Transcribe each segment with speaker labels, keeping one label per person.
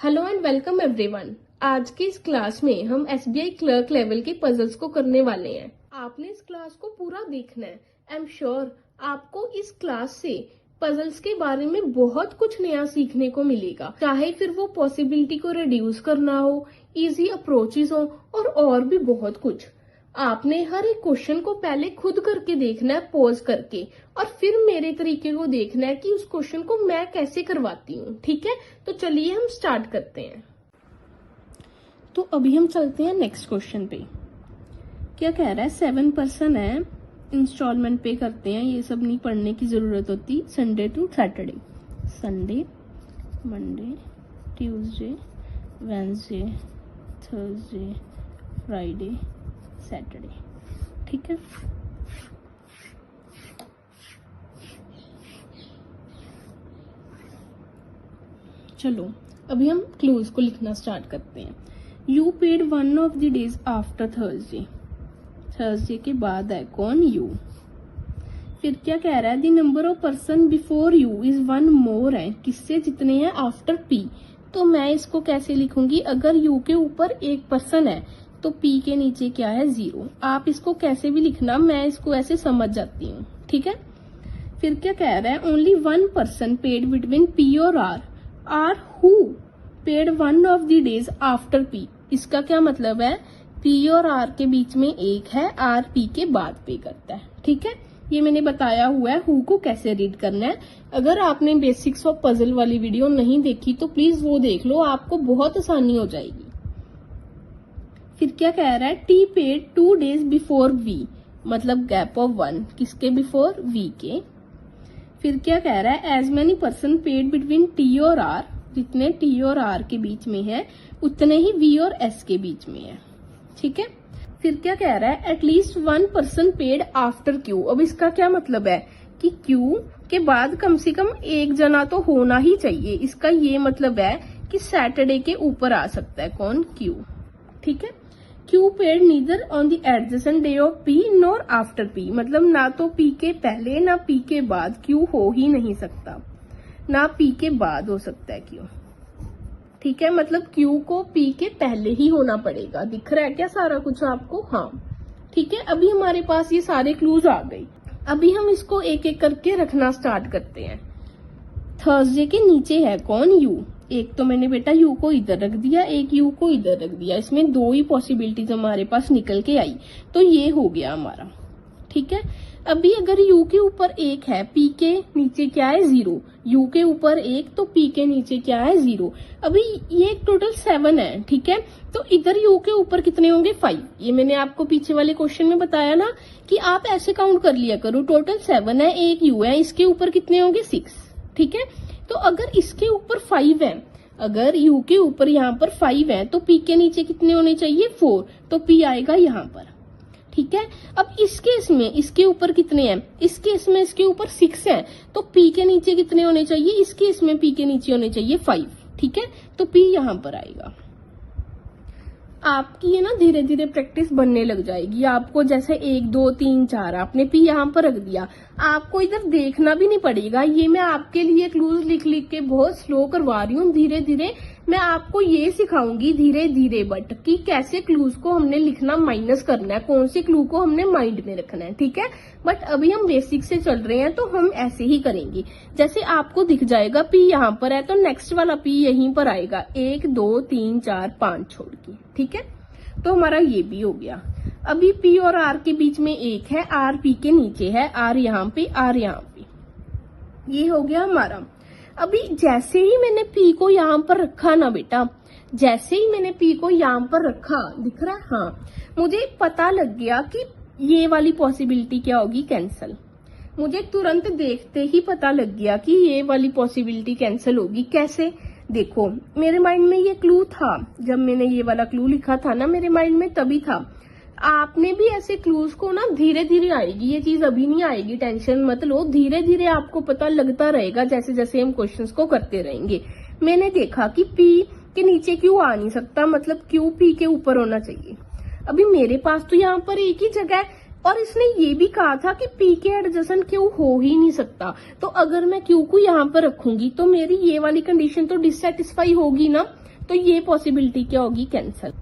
Speaker 1: Hello and welcome everyone. आज की इस क्लास में हम एसबीआई क्लर्क लेवल के पजल्स को करने वाले हैं। आपने इस क्लास को पूरा देखना है। आई एम श्योर आपको इस क्लास से पजल्स के बारे में बहुत कुछ नया सीखने को मिलेगा, चाहे फिर वो पॉसिबिलिटी को रिड्यूस करना हो, इजी अप्रोचेस हो और भी बहुत कुछ। आपने हर एक क्वेश्चन को पहले खुद करके देखना है, पॉज करके, और फिर मेरे तरीके को देखना है कि उस क्वेश्चन को मैं कैसे करवाती हूँ। ठीक है, तो चलिए हम स्टार्ट करते हैं। तो अभी हम चलते हैं नेक्स्ट क्वेश्चन पे। क्या कह रहा है, 7% है, इंस्टॉलमेंट पे करते हैं, ये सब नहीं पढ़ने की जरूरत होती। Sunday to Saturday, Sunday, Monday, Tuesday, Wednesday, Thursday, Friday, Saturday. ठीक है, चलो अभी हम क्लूज को लिखना स्टार्ट करते हैं। You paid one of the days after Thursday, Thursday के बाद है कौन? यू। फिर क्या कह रहा है, the number of person before you is one more है, किससे जितने हैं आफ्टर पी। तो मैं इसको कैसे लिखूंगी, अगर यू के ऊपर एक पर्सन है तो पी के नीचे क्या है, 0। आप इसको कैसे भी लिखना, मैं इसको ऐसे समझ जाती हूँ। ठीक है, फिर क्या कह रहा है, only one person paid between P और R who paid one of the days after P. इसका क्या मतलब है, पी और आर के बीच में एक है, आर पी के बाद पे करता है। ठीक है, ये मैंने बताया हुआ है हु को कैसे रीड करना है। अगर आपने बेसिक्स ऑफ पजल वाली वीडियो नहीं देखी तो प्लीज वो देख लो, आपको बहुत आसानी हो जाएगी। फिर क्या कह रहा है, T paid 2 days before V, मतलब गैप ऑफ 1, किसके बिफोर, वी के। फिर क्या कह रहा है, as many person paid between T और आर, जितने टी और आर के बीच में है उतने ही वी और एस के बीच में है। ठीक है, फिर क्या कह रहा है, at least one person paid after Q. अब इसका क्या मतलब है कि क्यू के बाद कम से कम एक जना तो होना ही चाहिए। इसका ये मतलब है कि सैटरडे के ऊपर आ सकता है कौन, क्यू। ठीक है, Q paid neither on the adjacent day of P nor after P, मतलब ना तो पी के पहले ना पी के बाद क्यू हो ही नहीं सकता, ना पी के बाद हो सकता है क्यू। ठीक है, मतलब क्यू को पी के पहले ही होना पड़ेगा। दिख रहा है क्या सारा कुछ आपको? हाँ, ठीक है, अभी हमारे पास ये सारे क्लूज आ गए। अभी हम इसको एक एक करके रखना स्टार्ट करते हैं। थर्सडे के नीचे है कौन, यू। एक तो मैंने बेटा यू को इधर रख दिया, एक यू को इधर रख दिया, इसमें 2 ही पॉसिबिलिटीज हमारे पास निकल के आई, तो ये हो गया हमारा। ठीक है, अभी अगर यू के ऊपर एक है, पी के नीचे क्या है, 0। यू के ऊपर एक तो पी के नीचे क्या है, 0। अभी ये टोटल 7 है। ठीक है, तो इधर यू के ऊपर कितने होंगे, 5। ये मैंने आपको पीछे वाले क्वेश्चन में बताया ना कि आप ऐसे काउंट कर लिया करो, टोटल 7 है, एक यू है, इसके ऊपर कितने होंगे, 6। ठीक है, तो अगर इसके ऊपर 5 है, अगर यू के ऊपर यहाँ पर 5 है तो पी के नीचे कितने होने चाहिए, 4, तो पी आएगा यहाँ पर। ठीक है, अब इस केस में इसके ऊपर कितने हैं, इस केस में इसके ऊपर 6 है, तो पी के नीचे कितने होने चाहिए, इस केस में पी के नीचे होने चाहिए 5। ठीक है, तो पी यहाँ पर आएगा। आपकी ये ना धीरे धीरे प्रैक्टिस बनने लग जाएगी। आपको जैसे 1 2 3 4 आपने पी यहाँ पर रख दिया, आपको इधर देखना भी नहीं पड़ेगा। ये मैं आपके लिए क्लूज लिख लिख के बहुत स्लो करवा रही हूँ। धीरे धीरे मैं आपको ये सिखाऊंगी, धीरे धीरे, बट कि कैसे क्लूज को हमने लिखना, माइनस करना है, कौन से क्लू को हमने माइंड में रखना है। ठीक है, बट अभी हम बेसिक से चल रहे हैं तो हम ऐसे ही करेंगे। जैसे आपको दिख जाएगा पी यहाँ पर है तो नेक्स्ट वाला पी यहीं पर आएगा, 1 2 3 4 5 छोड़ के। ठीक है, तो हमारा ये भी हो गया। अभी पी और आर के बीच में एक है, आर पी के नीचे है, आर यहाँ पे, आर यहाँ पे, ये हो गया हमारा। अभी जैसे ही मैंने पी को यहाँ पर रखा ना बेटा, जैसे ही मैंने पी को यहाँ पर रखा, दिख रहा है, हाँ, मुझे पता लग गया कि ये वाली पॉसिबिलिटी क्या होगी, कैंसल। मुझे तुरंत देखते ही पता लग गया कि ये वाली पॉसिबिलिटी कैंसिल होगी। कैसे, देखो मेरे माइंड में ये क्लू था, जब मैंने ये वाला क्लू लिखा था ना मेरे माइंड में तभी था। आपने भी ऐसे क्लूज को ना धीरे धीरे आएगी, ये चीज अभी नहीं आएगी, टेंशन मत लो, धीरे धीरे आपको पता लगता रहेगा जैसे जैसे हम क्वेश्चंस को करते रहेंगे। मैंने देखा कि पी के नीचे क्यू आ नहीं सकता, मतलब क्यू पी के ऊपर होना चाहिए। अभी मेरे पास तो यहाँ पर एक ही जगह है, और इसने ये भी कहा था कि पी के एडजेसेंट क्यू हो ही नहीं सकता, तो अगर मैं क्यू को यहाँ पर रखूंगी तो मेरी ये वाली कंडीशन तो डिससेटिस्फाई होगी ना। तो ये पॉसिबिलिटी क्या होगी, कैंसल।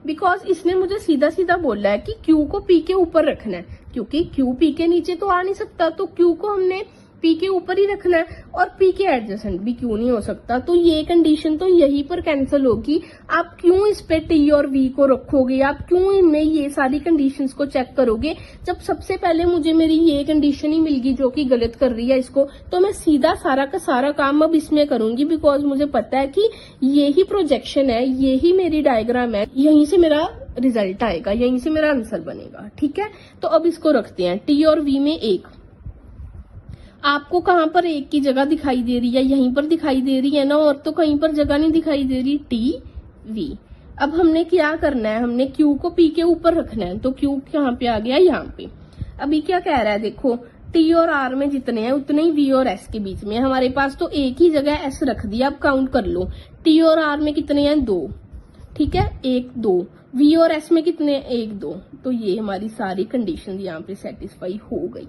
Speaker 1: बिकॉज इसने मुझे सीधा सीधा बोला है कि क्यू को पी के ऊपर रखना है, क्योंकि क्यू पी के नीचे तो आ नहीं सकता, तो क्यू को हमने पी के ऊपर ही रखना है, और पी के एडजेसेंट भी क्यू नहीं हो सकता। तो ये कंडीशन तो यहीं पर कैंसिल होगी। आप क्यों इस पे टी और वी को रखोगे, आप क्यों इनमें ये सारी कंडीशंस को चेक करोगे, जब सबसे पहले मुझे मेरी ये कंडीशन ही मिल गई जो कि गलत कर रही है इसको। तो मैं सीधा सारा का सारा काम अब इसमें करूंगी, बिकॉज मुझे पता है कि ये ही प्रोजेक्शन है, ये ही मेरी डायग्राम है, यहीं से मेरा रिजल्ट आएगा, यहीं से मेरा आंसर बनेगा। ठीक है, तो अब इसको रखते हैं टी और वी में एक। आपको कहां पर एक की जगह दिखाई दे रही है, यहीं पर दिखाई दे रही है ना, और तो कहीं पर जगह नहीं दिखाई दे रही, टी वी। अब हमने क्या करना है, हमने क्यू को पी के ऊपर रखना है, तो क्यू कहां पे आ गया, यहाँ पे। अभी क्या कह रहा है, देखो टी और आर में जितने हैं उतने ही वी और एस के बीच में। हमारे पास तो एक ही जगह एस रख दिया, अब काउंट कर लो, टी और आर में कितने हैं, 2। ठीक है, 1 2, वी और एस में कितने, 1 2। तो ये हमारी सारी कंडीशन यहाँ पे सेटिस्फाई हो गई।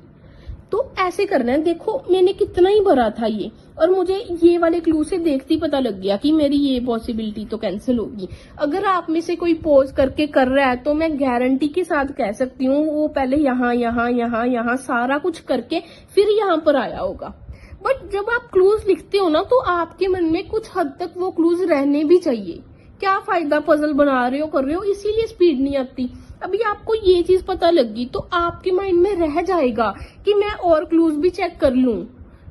Speaker 1: तो ऐसे करना है। देखो मैंने कितना ही भरा था ये, और मुझे ये वाले क्लू से देखते ही पता लग गया कि मेरी ये पॉसिबिलिटी तो कैंसिल होगी। अगर आप में से कोई पॉज करके कर रहा है तो मैं गारंटी के साथ कह सकती हूँ वो पहले यहाँ यहाँ यहाँ यहाँ सारा कुछ करके फिर यहाँ पर आया होगा। बट जब आप क्लूज लिखते हो ना, तो आपके मन में कुछ हद तक वो क्लूज रहने भी चाहिए। क्या फायदा पजल बना रहे हो, कर रहे हो, इसीलिए स्पीड नहीं आती। अभी आपको ये चीज पता लगी तो आपके माइंड में रह जाएगा कि मैं और क्लूज भी चेक कर लूं।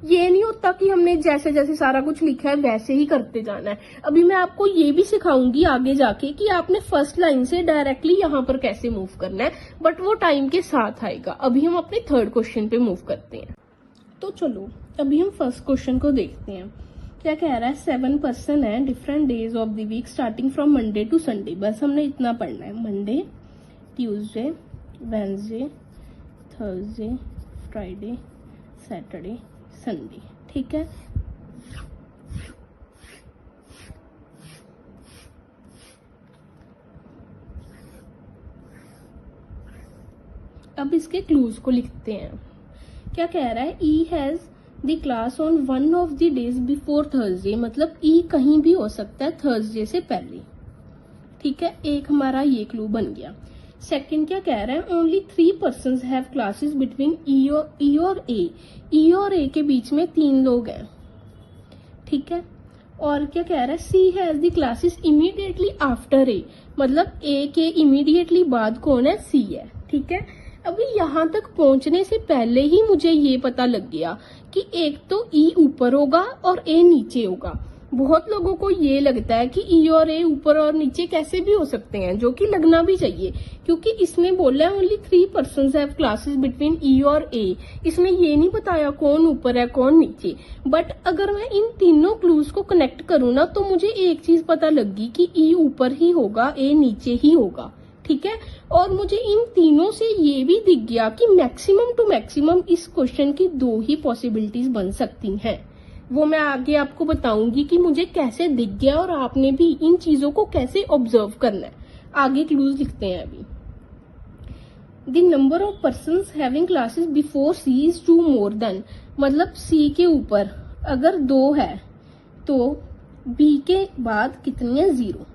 Speaker 1: ये नहीं होता कि हमने जैसे जैसे सारा कुछ लिखा है वैसे ही करते जाना है। अभी मैं आपको ये भी सिखाऊंगी आगे जाके कि आपने फर्स्ट लाइन से डायरेक्टली यहाँ पर कैसे मूव करना है, बट वो टाइम के साथ आएगा। अभी हम अपने थर्ड क्वेश्चन पे मूव करते हैं। तो चलो अभी हम फर्स्ट क्वेश्चन को देखते हैं। क्या कह रहा है, 7 पर्सन है different days of the week starting from Monday to Sunday. बस हमने इतना पढ़ना है, Monday, Tuesday, Wednesday, Thursday, Friday, Saturday, Sunday. ठीक है, अब इसके क्लूज को लिखते हैं। क्या कह रहा है, E has the class on one of the days before Thursday, मतलब ई कहीं भी हो सकता है थर्सडे से पहले। ठीक है, एक हमारा ये क्लू बन गया। सेकंड क्या कह रहा है, only 3 person have classes between ई और ए। ई और ए के बीच में 3 लोग हैं। ठीक है, और क्या कह रहा है, C has the classes immediately after A, मतलब ए के इमीडिएटली बाद कौन है, सी है। ठीक है, अभी यहां तक पहुंचने से पहले ही मुझे ये पता लग गया कि एक तो ई ऊपर होगा और ए नीचे होगा। बहुत लोगों को ये लगता है कि ई और ए ऊपर और नीचे कैसे भी हो सकते हैं, जो कि लगना भी चाहिए, क्योंकि इसने बोला है only 3 person have classes between ई और ए। इसमें ये नहीं बताया कौन ऊपर है कौन नीचे। बट अगर मैं इन तीनों क्लूज को कनेक्ट करूँ ना, तो मुझे एक चीज पता लगी कि ई ऊपर ही होगा, ए नीचे ही होगा। ठीक है, और मुझे इन तीनों से ये भी दिख गया कि मैक्सिमम टू मैक्सिमम इस क्वेश्चन की 2 ही पॉसिबिलिटीज बन सकती हैं। वो मैं आगे आपको बताऊंगी कि मुझे कैसे दिख गया और आपने भी इन चीजों को कैसे ऑब्जर्व करना है। आगे क्लूज लिखते हैं अभी। The number of persons having classes before C is 2 more than, मतलब सी के ऊपर अगर 2 है तो बी के बाद कितनी है, 0।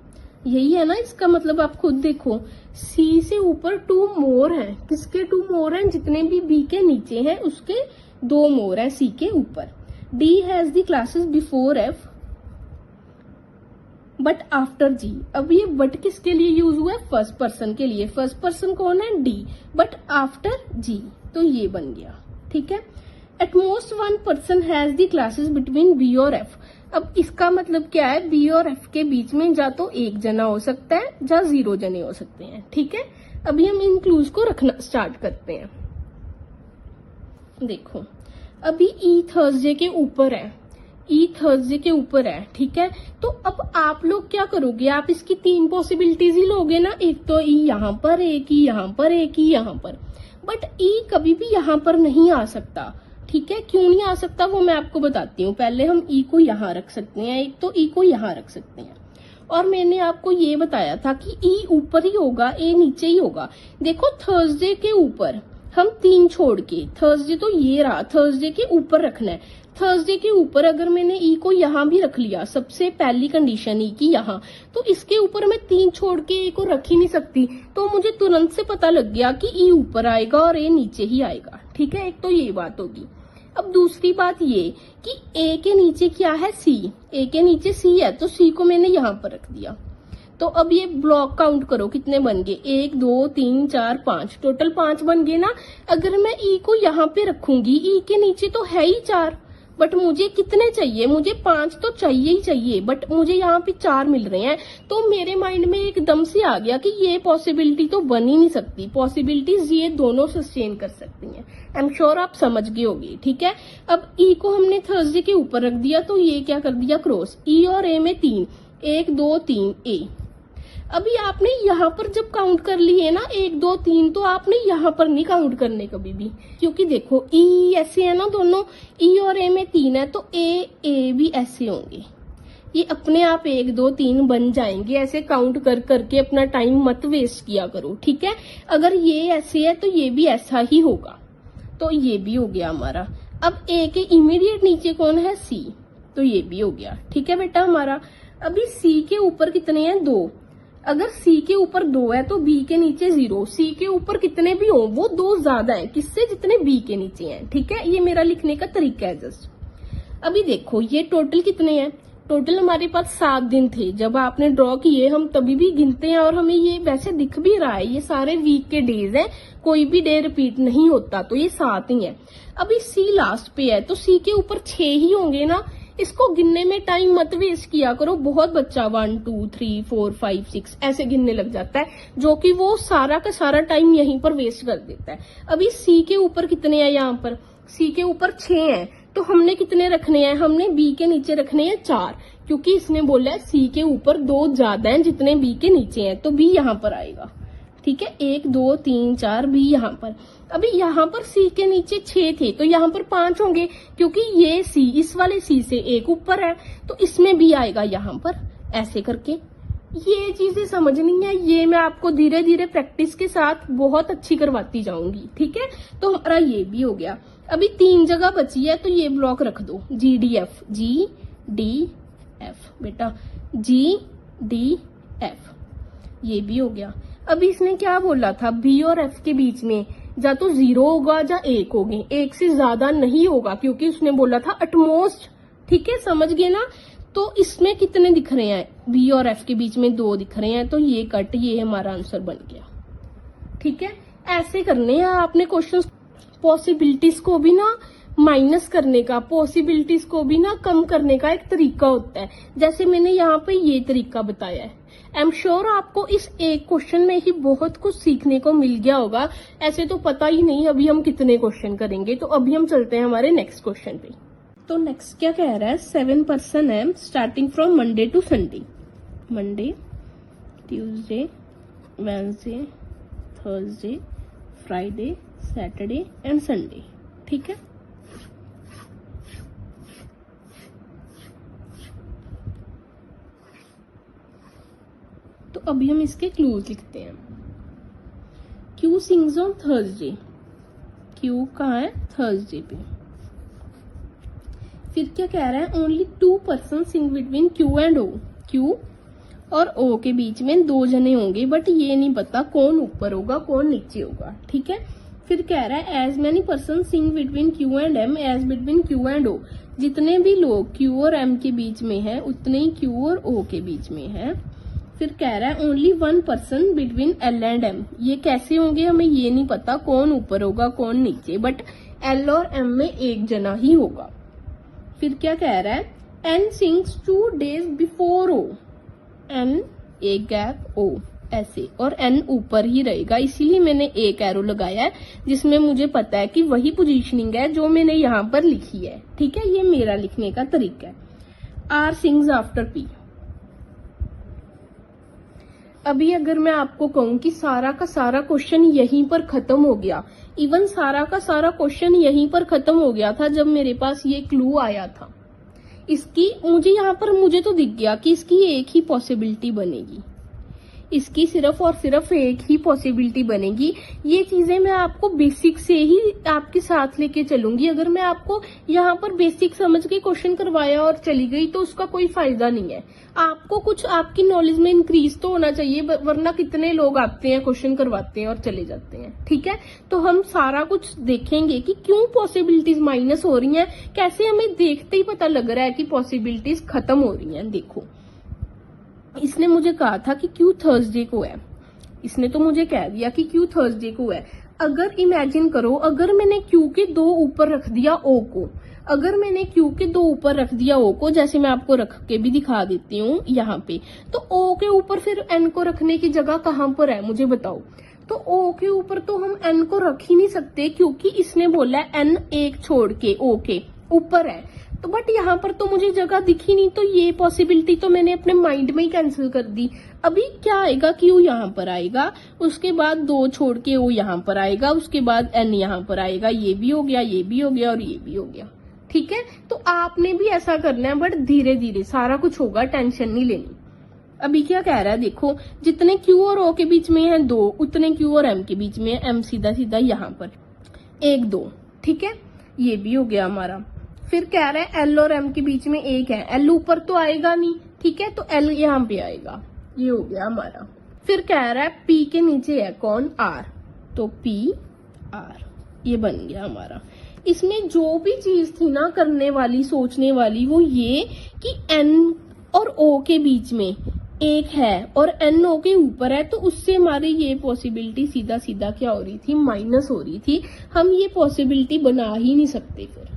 Speaker 1: यही है ना इसका मतलब। आप खुद देखो, सी से ऊपर 2 मोर हैं। किसके 2 मोर हैं, जितने भी बी के नीचे हैं उसके 2 मोर हैं सी के ऊपर। D has the classes before F but after G। अब ये but किसके लिए यूज हुआ है, फर्स्ट पर्सन के लिए। फर्स्ट पर्सन कौन है, D, but after G, तो ये बन गया। ठीक है, at most 1 person has the classes between B और F। अब इसका मतलब क्या है, B और F के बीच में जा तो 1 जना हो सकता है या 0 जने हो सकते हैं। ठीक है, अभी हम इन क्लूज को रखना स्टार्ट करते हैं। देखो अभी ई थर्सडे के ऊपर है, ई थर्सडे के ऊपर है। ठीक है, तो अब आप लोग क्या करोगे, आप इसकी 3 पॉसिबिलिटीज ही लोगे ना। एक तो ई यहाँ पर, एक ई यहाँ पर, एक ई यहाँ पर। बट ई कभी भी यहाँ पर नहीं आ सकता। ठीक है, क्यों नहीं आ सकता वो मैं आपको बताती हूँ। पहले हम ई को यहाँ रख सकते हैं, एक तो ई को यहाँ रख सकते हैं। और मैंने आपको ये बताया था कि ई ऊपर ही होगा, ए नीचे ही होगा। देखो थर्सडे के ऊपर हम 3 छोड़ के, थर्सडे तो ये रहा, थर्सडे के ऊपर रखना है। थर्सडे के ऊपर अगर मैंने ई को यहाँ भी रख लिया, सबसे पहली कंडीशन ई की यहाँ, तो इसके ऊपर मैं 3 छोड़ के ए को रख ही नहीं सकती, तो मुझे तुरंत से पता लग गया कि ई ऊपर आएगा और ए नीचे ही आएगा। ठीक है, एक तो ये बात होगी। अब दूसरी बात ये कि ए के नीचे क्या है, सी, ए के नीचे सी है, तो सी को मैंने यहाँ पर रख दिया। तो अब ये ब्लॉक काउंट करो कितने बन गए, 1 2 3 4 5, टोटल 5 बन गए ना। अगर मैं ई को यहाँ पे रखूंगी, ई के नीचे तो है ही 4, बट मुझे कितने चाहिए, मुझे 5 तो चाहिए ही चाहिए, बट मुझे यहाँ पे 4 मिल रहे हैं। तो मेरे माइंड में एकदम से आ गया कि ये पॉसिबिलिटी तो बन ही नहीं सकती, पॉसिबिलिटीज ये दोनों सस्टेन कर सकती हैं। आई एम श्योर आप समझ गए होगे। ठीक है, अब ई को हमने थर्सडे के ऊपर रख दिया, तो ये क्या कर दिया, क्रॉस। ई और ए में 3, 1 2 3 ए। अभी आपने यहाँ पर जब काउंट कर लिए ना 1 2 3, तो आपने यहाँ पर नहीं काउंट करने कभी भी, क्योंकि देखो ई ऐसे है ना दोनों, ई और ए में 3 है, तो ए भी ऐसे होंगे, ये अपने आप 1 2 3 बन जाएंगे। ऐसे काउंट कर करके अपना टाइम मत वेस्ट किया करो। ठीक है, अगर ये ऐसे है तो ये भी ऐसा ही होगा, तो ये भी हो गया हमारा। अब ए के इमीडिएट नीचे कौन है, सी, तो ये भी हो गया। ठीक है बेटा हमारा। अभी सी के ऊपर कितने हैं, 2। अगर सी के ऊपर 2 है तो बी के नीचे 0, सी के ऊपर कितने भी हो वो 2 ज्यादा है किससे, जितने बी के नीचे हैं। ठीक है, ये मेरा लिखने का तरीका है जस्ट। अभी देखो ये टोटल कितने हैं, टोटल हमारे पास 7 दिन थे जब आपने ड्रॉ किए, हम तभी भी गिनते हैं और हमें ये वैसे दिख भी रहा है, ये सारे वीक के डेज हैं, कोई भी डे रिपीट नहीं होता, तो ये 7 ही है। अभी सी लास्ट पे है, तो सी के ऊपर 6 ही होंगे ना। इसको गिनने में टाइम मत वेस्ट किया करो, बहुत बच्चा 1 2 3 4 5 6 ऐसे गिनने लग जाता है, जो कि वो सारा का सारा टाइम यहीं पर वेस्ट कर देता है। अभी सी के ऊपर कितने हैं, यहाँ पर सी के ऊपर 6 हैं, तो हमने कितने रखने हैं, हमने बी के नीचे रखने हैं 4, क्योंकि इसने बोला है सी के ऊपर 2 ज्यादा हैं जितने बी के नीचे हैं, तो बी यहाँ पर आएगा। ठीक है, 1 2 3 4 बी यहाँ पर। अभी यहाँ पर सी के नीचे 6 थे, तो यहाँ पर 5 होंगे, क्योंकि ये सी इस वाले सी से 1 ऊपर है, तो इसमें भी आएगा यहाँ पर, ऐसे करके। ये चीजें समझनी है, ये मैं आपको धीरे धीरे प्रैक्टिस के साथ बहुत अच्छी करवाती जाऊंगी। ठीक है, तो हमारा ये भी हो गया। अभी 3 जगह बची है, तो ये ब्लॉक रख दो, GDF, GDF बेटा, GDF, ये भी हो गया। अभी इसने क्या बोला था, बी और एफ के बीच में या तो 0 होगा या 1 होंगे, 1 से ज्यादा नहीं होगा, क्योंकि उसने बोला था अटमोस्ट। ठीक है, समझ गए ना। तो इसमें कितने दिख रहे हैं, बी और एफ के बीच में 2 दिख रहे हैं, तो ये कट, ये हमारा आंसर बन गया। ठीक है, ऐसे करने हैं आपने क्वेश्चन। पॉसिबिलिटीज को भी ना माइनस करने का, पॉसिबिलिटीज को भी ना कम करने का एक तरीका होता है, जैसे मैंने यहाँ पे ये तरीका बताया है। आई एम श्योर आपको इस एक क्वेश्चन में ही बहुत कुछ सीखने को मिल गया होगा। ऐसे तो पता ही नहीं अभी हम कितने क्वेश्चन करेंगे, तो अभी हम चलते हैं हमारे नेक्स्ट क्वेश्चन पे। तो नेक्स्ट क्या कह रहा है, 7 पर्सन है starting from Monday to Sunday, Monday, Tuesday, Wednesday, Thursday, Friday, Saturday and Sunday. ठीक है, तो अभी हम इसके क्लूज लिखते हैं। Q sings on Thursday, Q कहाँ है, थर्सडे पे। फिर क्या कह रहा है, only 2 person sing between Q and O, Q और ओ के बीच में 2 जने होंगे, बट ये नहीं पता कौन ऊपर होगा कौन नीचे होगा। ठीक है, फिर कह रहा है as many person sing between Q and M as between Q and O, जितने भी लोग क्यू और एम के बीच में है उतने ही क्यू और ओ के बीच में है। फिर कह रहा है only 1 person between L and M, ये कैसे होंगे हमें ये नहीं पता कौन ऊपर होगा कौन नीचे, बट एल और एम में 1 जना ही होगा। फिर क्या कह रहा है, एन सिंग्स 2 days बिफोर ओ, एन एक गैप ओ ऐसे, और एन ऊपर ही रहेगा, इसीलिए मैंने एक एरो लगाया है, जिसमें मुझे पता है कि वही पोजीशनिंग है जो मैंने यहाँ पर लिखी है। ठीक है, ये मेरा लिखने का तरीका है। R sings after P. अभी अगर मैं आपको कहूं कि सारा का सारा क्वेश्चन यहीं पर खत्म हो गया, इवन सारा का सारा क्वेश्चन यहीं पर खत्म हो गया था जब मेरे पास ये क्लू आया था, इसकी मुझे यहाँ पर मुझे तो दिख गया कि इसकी एक ही पॉसिबिलिटी बनेगी, इसकी सिर्फ और सिर्फ एक ही पॉसिबिलिटी बनेगी। ये चीजें मैं आपको बेसिक से ही आपके साथ लेके चलूंगी। अगर मैं आपको यहाँ पर बेसिक समझ के क्वेश्चन करवाया और चली गई तो उसका कोई फायदा नहीं है। आपको कुछ आपकी नॉलेज में इंक्रीज तो होना चाहिए, वरना कितने लोग आते हैं, क्वेश्चन करवाते हैं और चले जाते हैं। ठीक है, तो हम सारा कुछ देखेंगे कि क्यों पॉसिबिलिटीज माइनस हो रही हैं, कैसे हमें देखते ही पता लग रहा है कि पॉसिबिलिटीज खत्म हो रही हैं। देखो, इसने मुझे कहा था कि क्यू थर्सडे को है, इसने तो मुझे कह दिया कि क्यू थर्सडे को है। अगर इमेजिन करो, अगर मैंने क्यू के दो ऊपर रख दिया ओ को, अगर मैंने क्यू के दो ऊपर रख दिया ओ को, जैसे मैं आपको रख के भी दिखा देती हूँ यहाँ पे, तो ओ के ऊपर फिर एन को रखने की जगह कहाँ पर है मुझे बताओ। तो ओ के ऊपर तो हम एन को रख ही नहीं सकते, क्योंकि इसने बोला है एन एक छोड़ के ओ के ऊपर है। तो बट यहाँ पर तो मुझे जगह दिखी नहीं, तो ये पॉसिबिलिटी तो मैंने अपने माइंड में ही कैंसिल कर दी। अभी क्या आएगा, क्यू यहाँ पर आएगा, उसके बाद दो छोड़ के ओ यहाँ पर आएगा, उसके बाद एन यहाँ पर आएगा। ये भी हो गया, ये भी हो गया और ये भी हो गया। ठीक है, तो आपने भी ऐसा करना है, बट धीरे धीरे सारा कुछ होगा, टेंशन नहीं लेनी। अभी क्या कह रहा है, देखो, जितने क्यू और ओ के बीच में है 2, उतने क्यू और एम के बीच में है एम सीधा सीधा यहाँ पर 1 2। ठीक है, ये भी हो गया हमारा। फिर कह रहा है एल और एम के बीच में 1 है, एल ऊपर तो आएगा नहीं। ठीक है, तो एल यहाँ पे आएगा, ये हो गया हमारा। फिर कह रहा है पी के नीचे है कौन, आर, तो पी आर, ये बन गया हमारा। इसमें जो भी चीज थी ना करने वाली, सोचने वाली, वो ये कि एन और ओ के बीच में 1 है और एन ओ के ऊपर है, तो उससे हमारी ये पॉसिबिलिटी सीधा सीधा क्या हो रही थी, माइनस हो रही थी। हम ये पॉसिबिलिटी बना ही नहीं सकते फिर,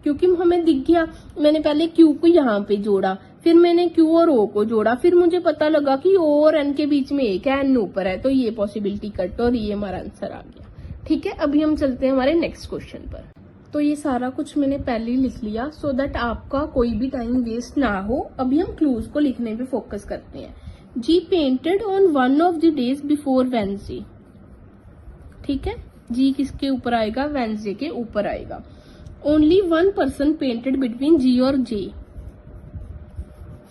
Speaker 1: क्योंकि हमें दिख गया। मैंने पहले क्यू को यहाँ पे जोड़ा, फिर मैंने क्यू और ओ को जोड़ा, फिर मुझे पता लगा कि ओ और एन के बीच में 1 है, एन ऊपर है, तो ये पॉसिबिलिटी कट और ये हमारा आंसर आ गया। ठीक है, अभी हम चलते हैं हमारे नेक्स्ट क्वेश्चन पर। तो ये सारा कुछ मैंने पहले ही लिख लिया, सो दैट आपका कोई भी टाइम वेस्ट ना हो। अभी हम क्लूज को लिखने पे फोकस करते हैं। G painted on one of the days before Wednesday. ठीक है, जी किसके ऊपर आएगा, वेडनेसडे के ऊपर आएगा। ओनली 1 पर्सन पेंटेड बिटवीन जी और जे।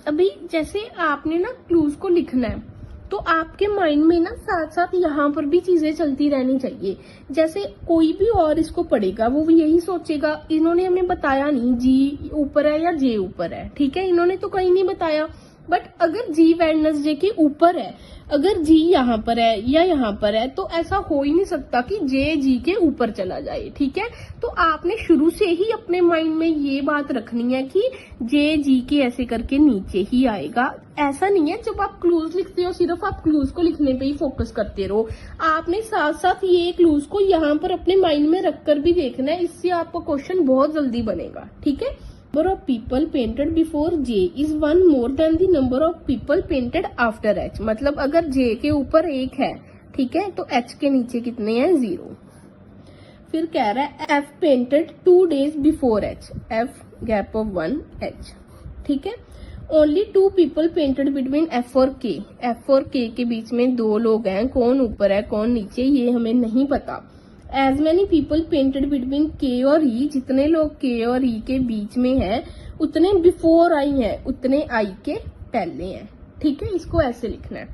Speaker 1: अभी जैसे आपने ना क्लूज को लिखना है, तो आपके माइंड में ना साथ साथ यहाँ पर भी चीजें चलती रहनी चाहिए। जैसे कोई भी और इसको पढ़ेगा, वो भी यही सोचेगा, इन्होंने हमें बताया नहीं जी ऊपर है या जे ऊपर है। ठीक है, इन्होंने तो कहीं नहीं बताया, बट अगर जी वेडनेसडे के ऊपर है, अगर जी यहाँ पर है या यहाँ पर है, तो ऐसा हो ही नहीं सकता कि जे जी के ऊपर चला जाए। ठीक है, तो आपने शुरू से ही अपने माइंड में ये बात रखनी है कि जे जी के ऐसे करके नीचे ही आएगा। ऐसा नहीं है जब आप क्लूज लिखते हो सिर्फ आप क्लूज को लिखने पे ही फोकस करते रहो, आपने साथ साथ ये क्लूज को यहाँ पर अपने माइंड में रखकर भी देखना है। इससे आपका क्वेश्चन बहुत जल्दी बनेगा। ठीक है, number of people painted before J is 1 more than the number of people painted after H। मतलब अगर J के ऊपर 1 है, ठीक है, तो H के नीचे कितने हैं, 0। फिर कह रहा है F painted 2 days before H, F gap of 1 H। ठीक है, only 2 people painted between F और K। F और K के बीच में 2 लोग हैं, कौन ऊपर है कौन नीचे ये हमें नहीं पता। As many people painted between K और E, जितने लोग K और E के बीच में हैं, उतने बिफोर आई हैं, उतने I के पहले हैं। ठीक है, इसको ऐसे लिखना है।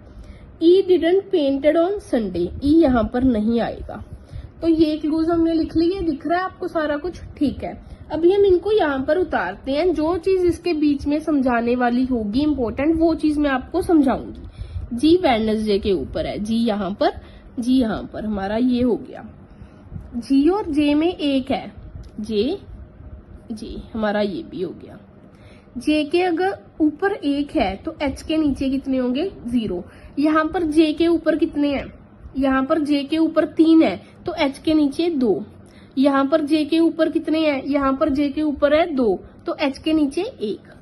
Speaker 1: E didn't painted on Sunday, E यहाँ पर नहीं आएगा। तो ये क्लूज हमने लिख ली है, दिख रहा है आपको सारा कुछ। ठीक है, अभी हम इनको यहाँ पर उतारते हैं। जो चीज इसके बीच में समझाने वाली होगी इम्पोर्टेंट, वो चीज मैं आपको समझाऊंगी। जी वेडनेसडे के ऊपर है, जी यहाँ पर, जी यहाँ पर, हमारा ये हो गया। जी और जे में 1 है, जे जे हमारा ये भी हो गया। जे के अगर ऊपर 1 है तो एच के नीचे कितने होंगे, 0। यहाँ पर जे के ऊपर कितने हैं, यहाँ पर जे के ऊपर 3 है तो एच के नीचे 2। यहाँ पर जे के ऊपर कितने हैं, यहाँ पर जे के ऊपर है 2 तो एच के नीचे 1।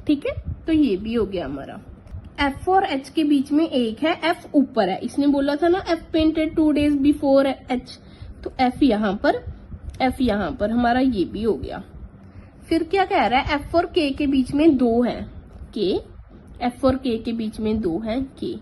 Speaker 1: ठीक है, तो ये भी हो गया हमारा। एफ और एच के बीच में 1 है, एफ ऊपर है, इसने बोला था ना F painted 2 days before H, तो एफ यहाँ पर, एफ यहाँ पर, हमारा ये भी हो गया। फिर क्या कह रहा है, एफ और के बीच में 2 है, के, एफ और के बीच में 2 है, के,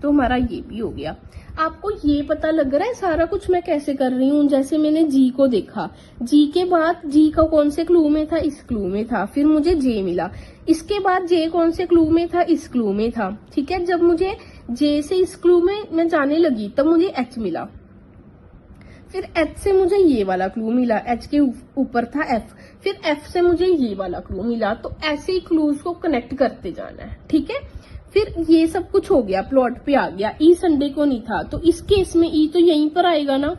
Speaker 1: तो हमारा ये भी हो गया। आपको ये पता लग रहा है सारा कुछ मैं कैसे कर रही हूँ। जैसे मैंने जी को देखा, जी के बाद जी का कौन से क्लू में था, इस क्लू में था, फिर मुझे जे मिला। इसके बाद जे कौन से क्लू में था, इस क्लू में था। ठीक है, जब मुझे जे से इस क्लू में मैं जाने लगी तब मुझे एच मिला, फिर एच से मुझे ये वाला क्लू मिला, एच के ऊपर था एफ, फिर एफ से मुझे ये वाला क्लू मिला। तो ऐसे ही क्लूज को कनेक्ट करते जाना है। ठीक है, फिर ये सब कुछ हो गया, प्लॉट पे आ गया। ई संडे को नहीं था, तो इस केस में ई तो यहीं पर आएगा ना,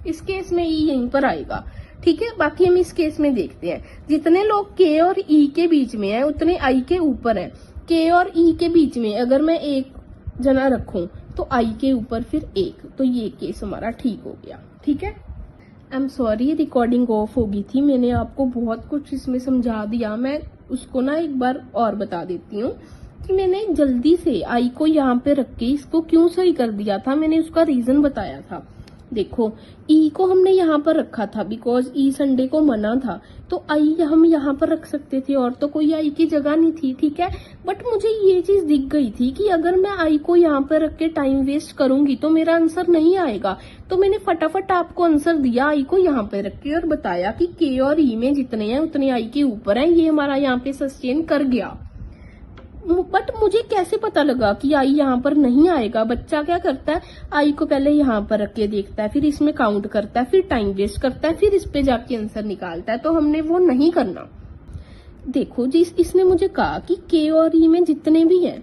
Speaker 1: इस केस में ई यहीं पर आएगा। ठीक है, बाकी हम इस केस में देखते हैं। जितने लोग के और ई के बीच में है उतने आई के ऊपर है। के और ई के बीच में अगर मैं एक जना रखूं तो आई के ऊपर फिर एक, तो ये केस हमारा ठीक हो गया। ठीक है, I am sorry recording of हो गई थी, मैंने आपको बहुत कुछ इसमें समझा दिया। मैं उसको ना एक बार और बता देती हूँ कि मैंने जल्दी से आई को यहाँ पे रख के इसको क्यों सही कर दिया था, मैंने उसका रीजन बताया था। देखो, ई को हमने यहाँ पर रखा था बिकॉज ई संडे को मना था, तो आई हम यहाँ पर रख सकते थे और तो कोई आई की जगह नहीं थी। ठीक है, बट मुझे ये चीज दिख गई थी कि अगर मैं आई को यहाँ पर रख के टाइम वेस्ट करूंगी तो मेरा आंसर नहीं आएगा। तो मैंने फटाफट आपको आंसर दिया आई को यहाँ पे रख के और बताया कि के और ई में जितने हैं उतने आई के ऊपर हैं। ये हमारा यहाँ पे सस्टेन कर गया। बट मुझे कैसे पता लगा कि आई यहाँ पर नहीं आएगा? बच्चा क्या करता है, आई को पहले यहाँ पर रख के देखता है, फिर इसमें काउंट करता है, फिर टाइम वेस्ट करता है, फिर इस पे जाके आंसर निकालता है। तो हमने वो नहीं करना। देखो जी, इसने मुझे कहा कि के और ई में जितने भी हैं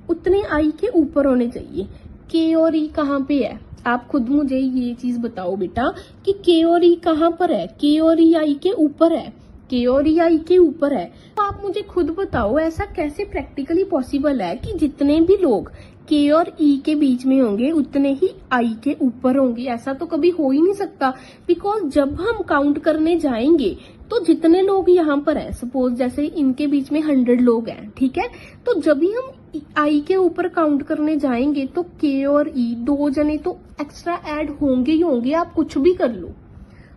Speaker 1: उतने आई के ऊपर होने चाहिए। के और ई कहाँ पे है? आप खुद मुझे ये चीज बताओ बेटा कि के और ई कहाँ पर है? के और ई आई के ऊपर है, के और ई आई के ऊपर है। तो आप मुझे खुद बताओ ऐसा कैसे प्रैक्टिकली पॉसिबल है कि जितने भी लोग के और ई के बीच में होंगे उतने ही आई के ऊपर होंगे? ऐसा तो कभी हो ही नहीं सकता। बिकॉज जब हम काउंट करने जाएंगे तो जितने लोग यहाँ पर हैं, सपोज जैसे इनके बीच में 100 लोग हैं, ठीक है, तो जब भी हम आई के ऊपर काउंट करने जाएंगे तो के और ई 2 जने तो एक्स्ट्रा ऐड होंगे ही होंगे। आप कुछ भी कर लो,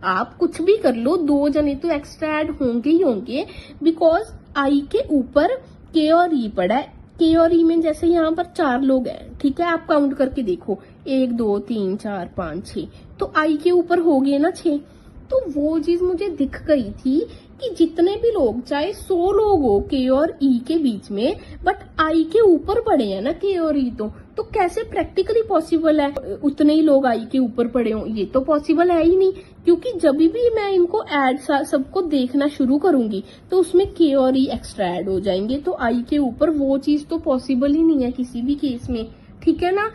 Speaker 1: आप कुछ भी कर लो, 2 जने तो एक्स्ट्रा ऐड होंगे ही होंगे। बिकॉज आई के ऊपर के और ई पड़ा है। के और ई में जैसे यहाँ पर 4 लोग हैं, ठीक है, आप काउंट करके देखो 1 2 3 4 5 6, तो आई के ऊपर हो गए ना 6। तो वो चीज मुझे दिख गई थी कि जितने भी लोग, चाहे 100 लोग हो के और ई के बीच में, बट आई के ऊपर पड़े हैं ना के और ई, तो कैसे प्रैक्टिकली पॉसिबल है उतने ही लोग आई के ऊपर पड़े हों? ये तो पॉसिबल है ही नहीं, क्योंकि जब भी मैं इनको ऐड सबको देखना शुरू करूंगी तो उसमें के और ई एक्स्ट्रा ऐड हो जाएंगे, तो आई के ऊपर वो चीज तो पॉसिबल ही नहीं है किसी भी केस में। ठीक है ना,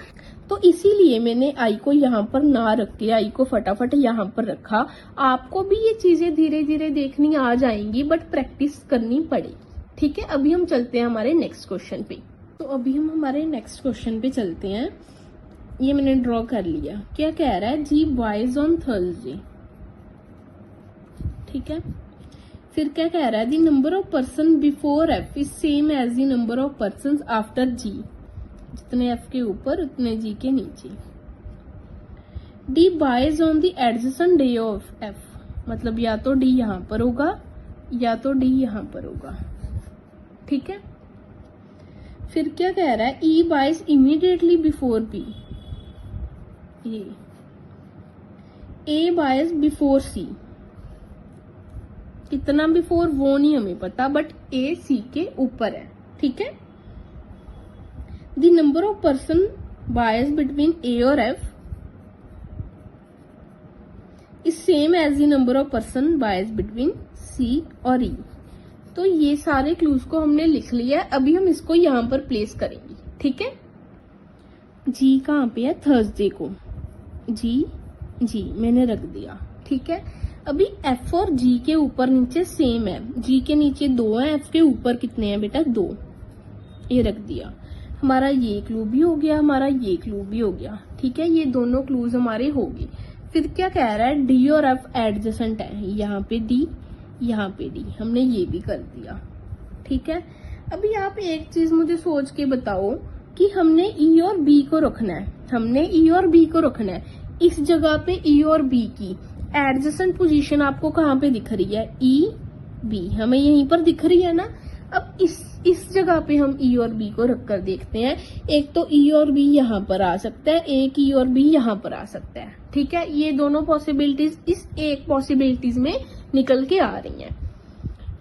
Speaker 1: तो इसीलिए मैंने आई को यहाँ पर ना रख के आई को फटाफट यहाँ पर रखा। आपको भी ये चीजें धीरे धीरे देखनी आ जाएंगी, बट प्रैक्टिस करनी पड़ेगी। ठीक है, अभी हम चलते हैं हमारे नेक्स्ट क्वेश्चन पे। तो अभी हम हमारे नेक्स्ट क्वेश्चन पे चलते हैं। ये मैंने ड्रॉ कर लिया। क्या कह रहा है जी, बॉयज ऑन थर्सडे। ठीक है, फिर क्या कह रहा है, the number of person before F is same as the number of person after G. जितने एफ के ऊपर उतने जी के नीचे। D buys on the adjacent day of F, मतलब या तो डी यहां पर होगा या तो डी यहां पर होगा। ठीक है, फिर क्या कह रहा है, ई बाइज इमीडिएटली बिफोर बी, ए बाइज बिफोर सी। कितना बिफोर वो नहीं हमें पता, बट ए सी के ऊपर है। ठीक है, the number of person buys between A और F is same as the number of person buys between C और ई। तो ये सारे क्लूज को हमने लिख लिया है, अभी हम इसको यहां पर प्लेस करेंगे। ठीक है, जी कहाँ पे है, थर्सडे को, जी मैंने रख दिया। ठीक है, अभी एफ और जी के ऊपर नीचे सेम है, जी के नीचे 2 है, एफ के ऊपर कितने हैं बेटा, 2, ये रख दिया। हमारा ये क्लू भी हो गया, हमारा ये क्लू भी हो गया। ठीक है, ये दोनों क्लूज हमारे हो गए। फिर क्या कह रहा है, डी और एफ एडजेसेंट है, यहाँ पे डी यहाँ पे डी, हमने ये भी कर दिया। ठीक है, अभी आप एक चीज मुझे सोच के बताओ कि हमने ई और बी को रखना है, हमने ई और बी को रखना है। इस जगह पे ई और बी की एडजेसेंट पोजीशन आपको कहाँ पे दिख रही है, ई बी हमें यहीं पर दिख रही है ना। अब इस जगह पे हम ई और बी को रख कर देखते हैं। एक तो ई और बी यहाँ पर आ सकता है, एक ई और बी यहाँ पर आ सकता है। ठीक है, ये दोनों पॉसिबिलिटीज इस एक पॉसिबिलिटीज में निकल के आ रही हैं।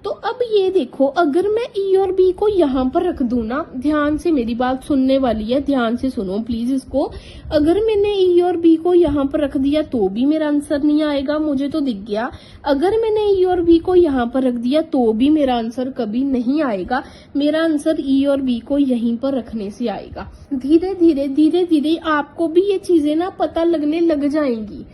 Speaker 1: तो अब ये देखो, अगर मैं ई और बी को यहाँ पर रख दूं ना, ध्यान से मेरी बात सुनने वाली है, ध्यान से सुनो प्लीज इसको। अगर मैंने ई और बी को यहाँ पर रख दिया तो भी मेरा आंसर नहीं आएगा, मुझे तो दिख गया। अगर मैंने ई और बी को यहाँ पर रख दिया तो भी मेरा आंसर कभी नहीं आएगा। मेरा आंसर ई और बी को यहीं पर रखने से आएगा। धीरे धीरे आपको भी ये चीजें ना पता लगने लग जाएंगी।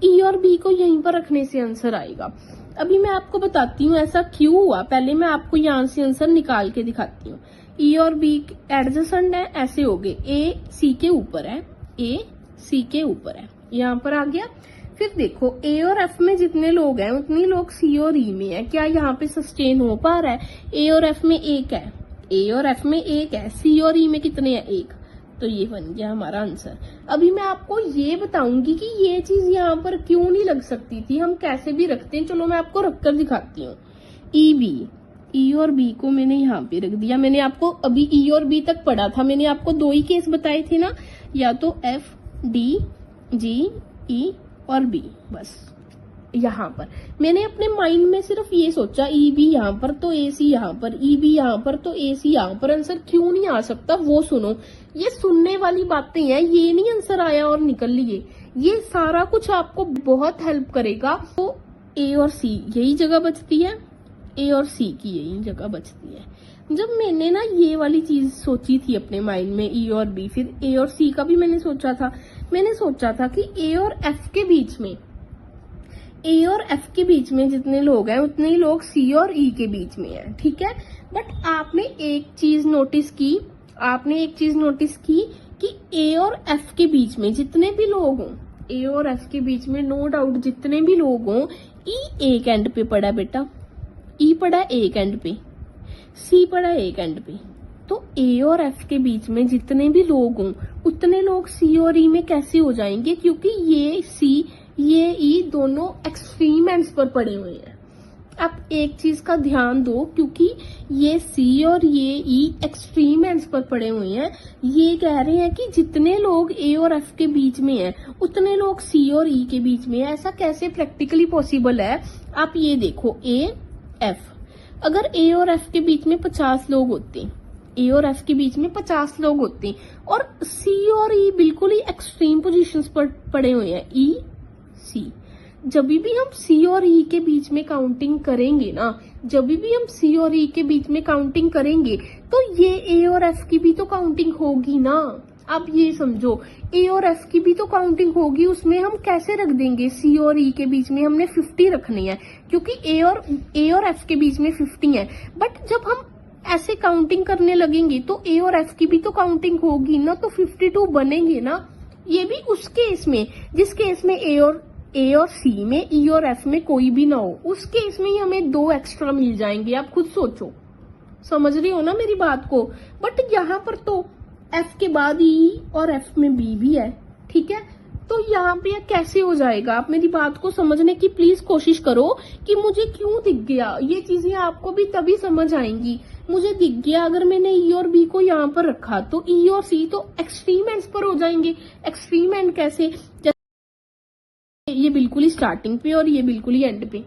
Speaker 1: ई और बी को यहीं पर रखने से आंसर आएगा। अभी मैं आपको बताती हूँ ऐसा क्यों हुआ। पहले मैं आपको यहाँ से आंसर निकाल के दिखाती हूँ। ई और बी एडजेसेंट है, ऐसे हो गए। ए सी के ऊपर है, ए सी के ऊपर है, यहाँ पर आ गया। फिर देखो, ए और एफ में जितने लोग हैं उतने लोग सी और ई में है। क्या यहाँ पे सस्टेन हो पा रहा है? ए और एफ में एक है, ए और एफ में एक है, सी और ई में कितने हैं? एक। तो ये बन गया हमारा आंसर। अभी मैं आपको ये बताऊंगी कि ये चीज यहाँ पर क्यों नहीं लग सकती थी, हम कैसे भी रखते हैं। चलो मैं आपको रखकर दिखाती हूँ। ई बी, ई और बी को मैंने यहाँ पे रख दिया। मैंने आपको अभी ई और बी तक पढ़ा था, मैंने आपको दो ही केस बताए थे ना, या तो एफ डी जी ई और बी। बस यहाँ पर मैंने अपने माइंड में सिर्फ ये सोचा, ई बी यहाँ पर तो ए सी यहाँ पर, ई बी यहाँ पर तो ए सी यहाँ पर। आंसर क्यों नहीं आ सकता वो सुनो। ये सुनने वाली बातें हैं, ये नहीं आंसर आया और निकल लिए। ये सारा कुछ आपको बहुत हेल्प करेगा। तो ए और सी यही जगह बचती है, ए और सी की यही जगह बचती है। जब मैंने ना ये वाली चीज सोची थी अपने माइंड में, ई और बी, फिर ए और सी का भी मैंने सोचा था। मैंने सोचा था कि ए और एफ के बीच में, ए और एफ के बीच में जितने लोग हैं उतने ही लोग सी और ई के बीच में हैं। ठीक है, बट आपने एक चीज नोटिस की, कि ए और एफ के बीच में जितने भी लोग हों, ए और एफ के बीच में नो डाउट जितने भी लोग हों, ई एक एंड पे पड़ा बेटा, ई पड़ा एक एंड पे, सी पड़ा एक एंड पे। तो ए और एफ के बीच में जितने भी लोग हों उतने लोग सी और ई में कैसे हो जाएंगे? क्योंकि ये सी ये ई दोनों एक्सट्रीम एंड्स पर पड़े हुए हैं। आप एक चीज का ध्यान दो, क्योंकि ये सी और ये ई एक्सट्रीम एंड्स पर पड़े हुए हैं। ये कह रहे हैं कि जितने लोग ए और एफ के बीच में हैं उतने लोग सी और ई के बीच में हैं। ऐसा कैसे प्रैक्टिकली पॉसिबल है? आप ये देखो, ए एफ, अगर ए और एफ के बीच में 50 लोग होते, ए और एफ के बीच में 50 लोग होते, और सी और ई बिल्कुल ही एक्सट्रीम पोजीशंस पर पड़े हुए हैं, ई सी। जब भी हम सी और ई के बीच में काउंटिंग करेंगे ना, जब भी हम सी और ई के बीच में काउंटिंग करेंगे तो ये ए और एफ की भी तो काउंटिंग होगी ना। आप ये समझो, ए और एफ की भी तो काउंटिंग होगी। उसमें हम कैसे रख देंगे? सी और ई के बीच में हमने 50 रखनी है, क्योंकि ए और एफ के बीच में 50 है। बट जब हम ऐसे काउंटिंग करने लगेंगे तो ए और एफ की भी तो काउंटिंग होगी ना, तो 52 बनेंगे ना। ये भी उस केस में जिस केस में ए और सी में, ई और एफ में कोई भी ना हो, उस केस में ही हमें 2 एक्स्ट्रा मिल जाएंगे। आप खुद सोचो, समझ रही हो ना मेरी बात को? बट यहाँ पर तो एफ के बाद ई और एफ में बी भी है। ठीक है, तो यहाँ पे कैसे हो जाएगा? आप मेरी बात को समझने की प्लीज कोशिश करो कि मुझे क्यों दिख गया। ये चीजें आपको भी तभी समझ आएंगी। मुझे दिख गया, अगर मैंने ई और बी को यहाँ पर रखा तो ई और सी तो एक्सट्रीम एंड्स पर हो जाएंगे। एक्सट्रीम एंड कैसे? ये बिल्कुल ही स्टार्टिंग पे और ये बिल्कुल ही एंड पे,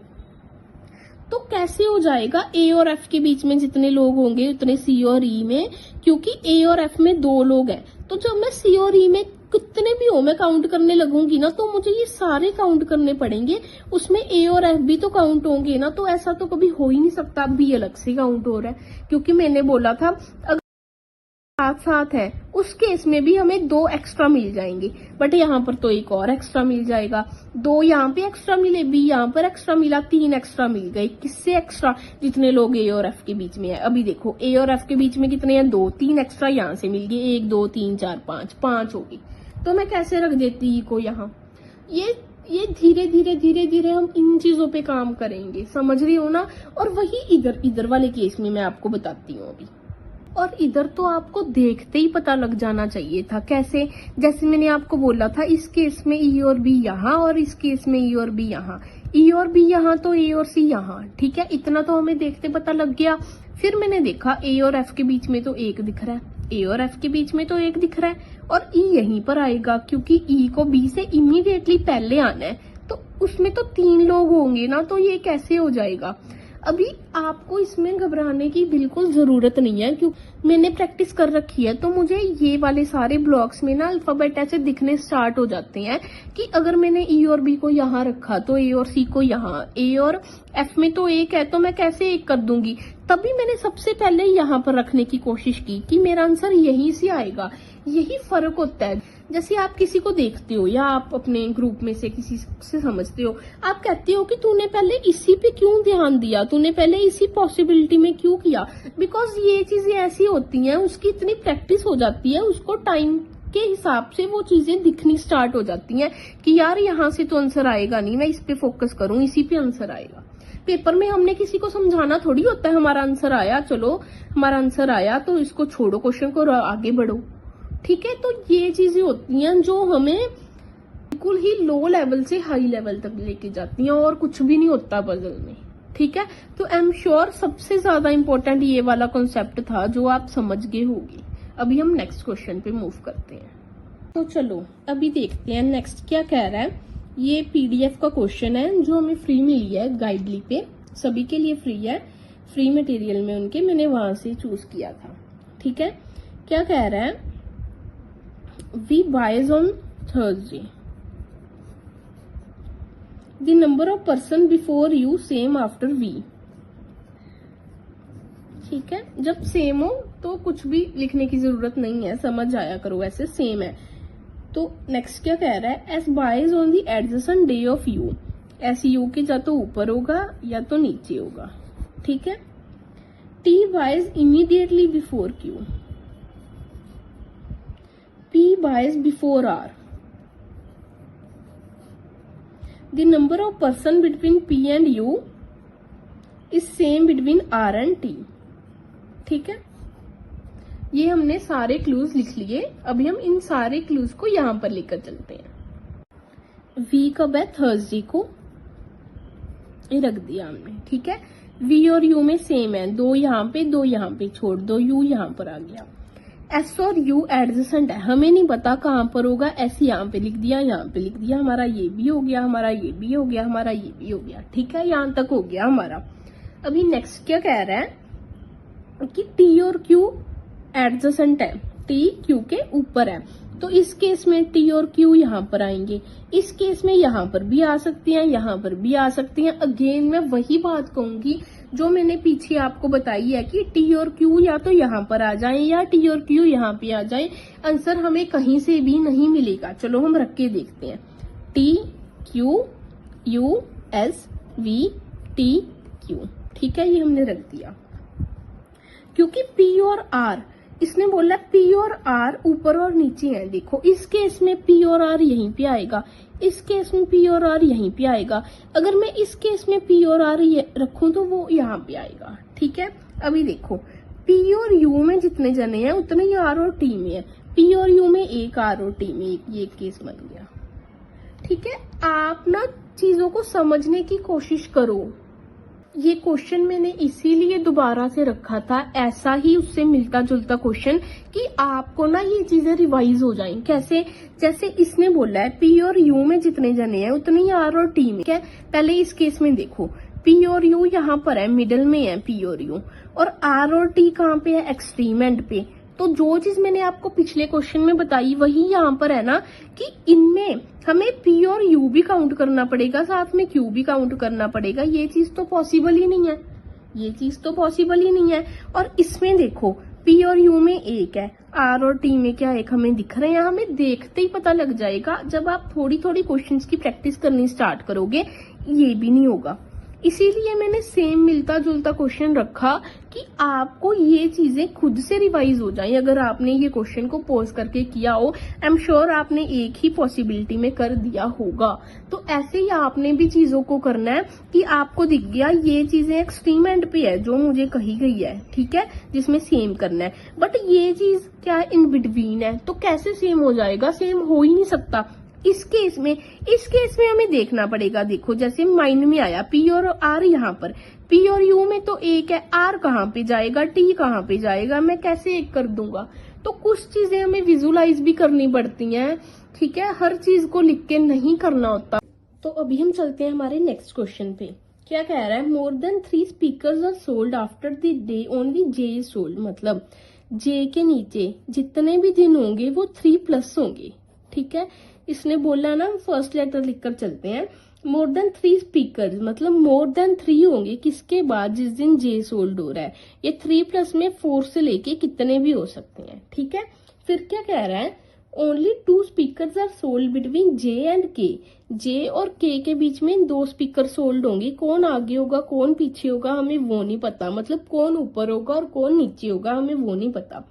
Speaker 1: तो कैसे हो जाएगा? ए और एफ के बीच में जितने लोग होंगे उतने सी और ई में, क्योंकि ए और एफ में 2 लोग हैं। तो जब मैं सी और ई में कितने भी हो मैं काउंट करने लगूंगी ना, तो मुझे ये सारे काउंट करने पड़ेंगे। उसमें ए और एफ भी तो काउंट होंगे ना। तो ऐसा तो कभी हो ही नहीं सकता। अब भी अलग से काउंट हो रहा है, क्योंकि मैंने बोला था अगर साथ साथ है उस केस में भी हमें 2 एक्स्ट्रा मिल जाएंगे। बट यहाँ पर तो एक और एक्स्ट्रा मिल जाएगा। 2 यहाँ पे एक्स्ट्रा मिले, बी यहाँ पर एक्स्ट्रा मिला, 3 एक्स्ट्रा मिल गए। किससे एक्स्ट्रा? जितने लोग ए और एफ के बीच में है। अभी देखो, ए और एफ के बीच में कितने हैं? 2, 3 एक्स्ट्रा यहाँ से मिल गए, 1 2 3 4 5 होगी। तो मैं कैसे रख देती ई को यहाँ? ये धीरे धीरे हम इन चीजों पे काम करेंगे, समझ रही हो ना? और वही इधर वाले केस में मैं आपको बताती हूँ अभी। और इधर तो आपको देखते ही पता लग जाना चाहिए था। कैसे? जैसे मैंने आपको बोला था, इस केस में ई और बी यहाँ, और इस केस में ई और बी यहाँ, ई और बी यहाँ तो ए और सी यहाँ। ठीक है, इतना तो हमें देखते पता लग गया। फिर मैंने देखा ए और एफ के बीच में तो एक दिख रहा है, ए और एफ के बीच में तो एक दिख रहा है, और ई यहीं पर आएगा क्योंकि ई को बी से इमीडिएटली पहले आना है, तो उसमें तो 3 लोग होंगे ना, तो ये कैसे हो जाएगा। अभी आपको इसमें घबराने की बिल्कुल जरूरत नहीं है, क्योंकि मैंने प्रैक्टिस कर रखी है, तो मुझे ये वाले सारे ब्लॉक्स में ना अल्फाबेट ऐसे दिखने स्टार्ट हो जाते हैं कि अगर मैंने ई और बी को यहाँ रखा तो ए और सी को यहाँ, ए और एफ में तो एक है तो मैं कैसे एक कर दूंगी। तभी मैंने सबसे पहले यहाँ पर रखने की कोशिश की कि मेरा आंसर यहीं से आएगा। यही फर्क होता है। जैसे आप किसी को देखते हो या आप अपने ग्रुप में से किसी से समझते हो, आप कहते हो कि तूने पहले इसी पे क्यों ध्यान दिया, तूने पहले इसी पॉसिबिलिटी में क्यों किया। बिकॉज ये चीजें ऐसी होती हैं, उसकी इतनी प्रैक्टिस हो जाती है, उसको टाइम के हिसाब से वो चीजें दिखनी स्टार्ट हो जाती हैं कि यार यहाँ से तो आंसर आएगा नहीं, मैं इस पे फोकस करूं, इसी पे आंसर आएगा। पेपर में हमने किसी को समझाना थोड़ी होता है, हमारा आंसर आया, चलो हमारा आंसर आया तो इसको छोड़ो क्वेश्चन को, आगे बढ़ो। ठीक है, तो ये चीजें होती हैं जो हमें बिल्कुल ही लो लेवल से हाई लेवल तक लेके जाती हैं, और कुछ भी नहीं होता पजल में। ठीक है, तो आई एम श्योर सबसे ज्यादा इंपॉर्टेंट ये वाला कॉन्सेप्ट था जो आप समझ गए होंगे। अभी हम नेक्स्ट क्वेश्चन पे मूव करते हैं। तो चलो अभी देखते हैं नेक्स्ट क्या कह रहा है। ये पीडीएफ का क्वेश्चन है जो हमें फ्री मिली है गाइडली पे, सभी के लिए फ्री है, फ्री मटेरियल में उनके, मैंने वहां से चूज किया था। ठीक है, क्या कह रहा है, V buys on Thursday, the number of person before U same after V. ठीक है, जब सेम हो तो कुछ भी लिखने की जरूरत नहीं है, समझ आया करो, ऐसे सेम है। तो नेक्स्ट क्या कह रहा है, S buys on the adjacent day of U, S U के या तो ऊपर होगा या तो नीचे होगा। ठीक है, T buys immediately before Q, P buys before R, the number of person between P and U is same between R and T. ठीक है, ये हमने सारे क्लूज लिख लिए। अभी हम इन सारे क्लूज को यहां पर लेकर चलते हैं। वी कब है, थर्सडे को, ये रख दिया हमने। ठीक है, वी और यू में सेम है, 2 यहाँ पे 2 यहाँ पे छोड़ दो, यू यहाँ पर आ गया। एस और यू एडजेसेंट है, हमें नहीं पता कहां पर होगा, एस यहाँ पे लिख दिया, यहाँ पे लिख दिया, हमारा ये भी हो गया, हमारा ये भी हो गया, हमारा ये भी हो गया। ठीक है, यहां तक हो गया हमारा। अभी नेक्स्ट क्या कह रहा है कि टी और क्यू एडजेसेंट है, टी क्यू के ऊपर है, तो इस केस में टी और क्यू यहाँ पर आएंगे, इस केस में यहाँ पर भी आ सकती हैं, यहाँ पर भी आ सकती हैं। अगेन मैं वही बात कहूंगी जो मैंने पीछे आपको बताई है कि टी और क्यू या तो यहाँ पर आ जाएं या टी और क्यू यहाँ पे आ जाएं, आंसर हमें कहीं से भी नहीं मिलेगा। चलो हम रख के देखते हैं, T Q U S V T Q. ठीक है, ये हमने रख दिया क्योंकि पी और आर, इसने बोला पी और आर ऊपर और नीचे हैं। देखो इस केस में पी और आर यहीं पे आएगा, इस केस में पी और आर यहीं पे आएगा, अगर मैं इस केस में पी और आर रखूं तो वो यहाँ पे आएगा। ठीक है, अभी देखो पी और यू में जितने जने हैं उतने ही आर और टी में है, पी और यू में एक, आर और टी में एक, ये केस बन गया। ठीक है, आप ना चीजों को समझने की कोशिश करो। ये क्वेश्चन मैंने इसीलिए दोबारा से रखा था, ऐसा ही उससे मिलता जुलता क्वेश्चन, कि आपको ना ये चीजें रिवाइज हो जाएं। कैसे, जैसे इसने बोला है पी और यू में जितने जने हैं उतने ही आर और टी में। क्या, पहले इस केस में देखो पी और यू यहाँ पर है, मिडल में है पी और यू, और आर और टी कहाँ पे है, एक्सट्रीम एंड पे। तो जो चीज मैंने आपको पिछले क्वेश्चन में बताई वही यहाँ पर है ना, कि इनमें हमें पी और यू भी काउंट करना पड़ेगा, साथ में क्यू भी काउंट करना पड़ेगा। ये चीज तो पॉसिबल ही नहीं है, ये चीज तो पॉसिबल ही नहीं है। और इसमें देखो पी और यू में एक है, आर और टी में क्या एक हमें दिख रहे हैं, हमें देखते ही पता लग जाएगा। जब आप थोड़ी थोड़ी क्वेश्चंस की प्रैक्टिस करनी स्टार्ट करोगे ये भी नहीं होगा। इसीलिए मैंने सेम मिलता जुलता क्वेश्चन रखा कि आपको ये चीजें खुद से रिवाइज हो जाएं। अगर आपने ये क्वेश्चन को पॉज करके किया हो, आई एम श्योर आपने एक ही पॉसिबिलिटी में कर दिया होगा। तो ऐसे ही आपने भी चीजों को करना है कि आपको दिख गया ये चीजें एक्सट्रीम एंड पे है जो मुझे कही गई है, ठीक है, जिसमें सेम करना है, बट ये चीज क्या इन बिटवीन है, तो कैसे सेम हो जाएगा, सेम हो ही नहीं सकता। इस केस में हमें देखना पड़ेगा। देखो जैसे माइंड में आया पी और आर, यहाँ पर पी और यू में तो एक है, आर कहाँ पे जाएगा, टी कहाँ पे जाएगा, मैं कैसे एक कर दूंगा। तो कुछ चीजें हमें विजुलाइज भी करनी पड़ती हैं, ठीक है, हर चीज को लिख के नहीं करना होता। तो अभी हम चलते हैं हमारे नेक्स्ट क्वेश्चन पे। क्या कह रहा है, more than 3 speakers are sold after the day only J is sold. मतलब जे के नीचे जितने भी दिन होंगे वो 3+ होंगे, ठीक है। इसने बोला ना, फर्स्ट लेटर लिखकर चलते हैं। मोर देन 3 स्पीकर्स मतलब मोर देन 3 होंगे किसके बाद, जिस दिन जे सोल्ड हो रहा है। ये 3+ में 4 से लेके कितने भी हो सकते हैं, ठीक है। फिर क्या कह रहा है, only 2 speakers are sold between J and K. J और के के बीच में 2 स्पीकर सोल्ड होंगे। कौन आगे होगा कौन पीछे होगा हमें वो नहीं पता, मतलब कौन ऊपर होगा और कौन नीचे होगा हमें वो नहीं पता।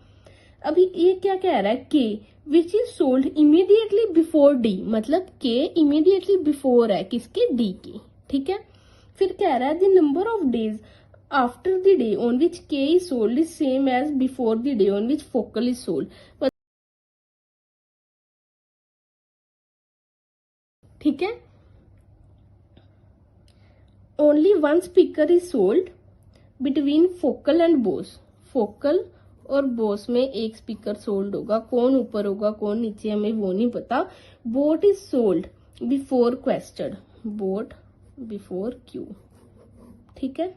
Speaker 1: अभी ये क्या कह रहा है, के which is sold immediately before D, मतलब के इमीडिएटली बिफोर है किसके, डी के, ठीक है। फिर कह रहा है the number of days after the day on which K is sold is same as before the day on which focal is sold, ठीक है। Only 1 speaker is sold between focal and Bose. Focal और Bose में एक speaker sold होगा, कौन ऊपर होगा कौन नीचे हमें वो नहीं पता। Boat is sold before Quested, Boat before Q, ठीक है।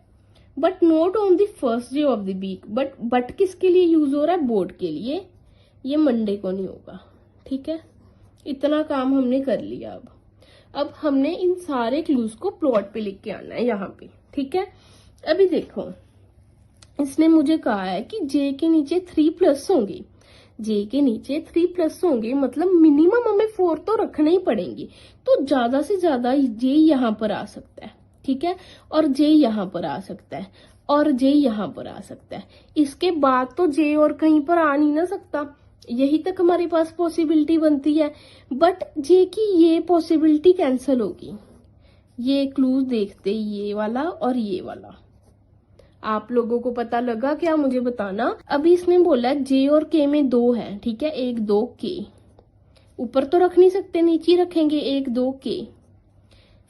Speaker 1: But not on the first day of the week, but किसके लिए यूज हो रहा है, बोट के लिए, ये मंडे को नहीं होगा, ठीक है। इतना काम हमने कर लिया। अब हमने इन सारे क्लूज को प्लॉट पे लिख के आना है यहाँ पे, ठीक है। अभी देखो इसने मुझे कहा है कि जे के नीचे 3+ होंगे, जे के नीचे 3+ होंगे मतलब मिनिमम हमें 4 तो रखने ही पड़ेंगे। तो ज्यादा से ज्यादा जे यहाँ पर आ सकता है, ठीक है, और जे यहाँ पर आ सकता है, और जे यहाँ पर आ सकता है। इसके बाद तो जे और कहीं पर आ नहीं ना सकता, यही तक हमारे पास पॉसिबिलिटी बनती है। बट जे की ये पॉसिबिलिटी कैंसिल होगी, ये क्लूज देखते ये वाला और ये वाला। आप लोगों को पता लगा क्या, मुझे बताना। अभी इसने बोला जे और के में 2 है, ठीक है, 1 2 के, ऊपर तो रख नहीं सकते नीचे रखेंगे, 1 2 के,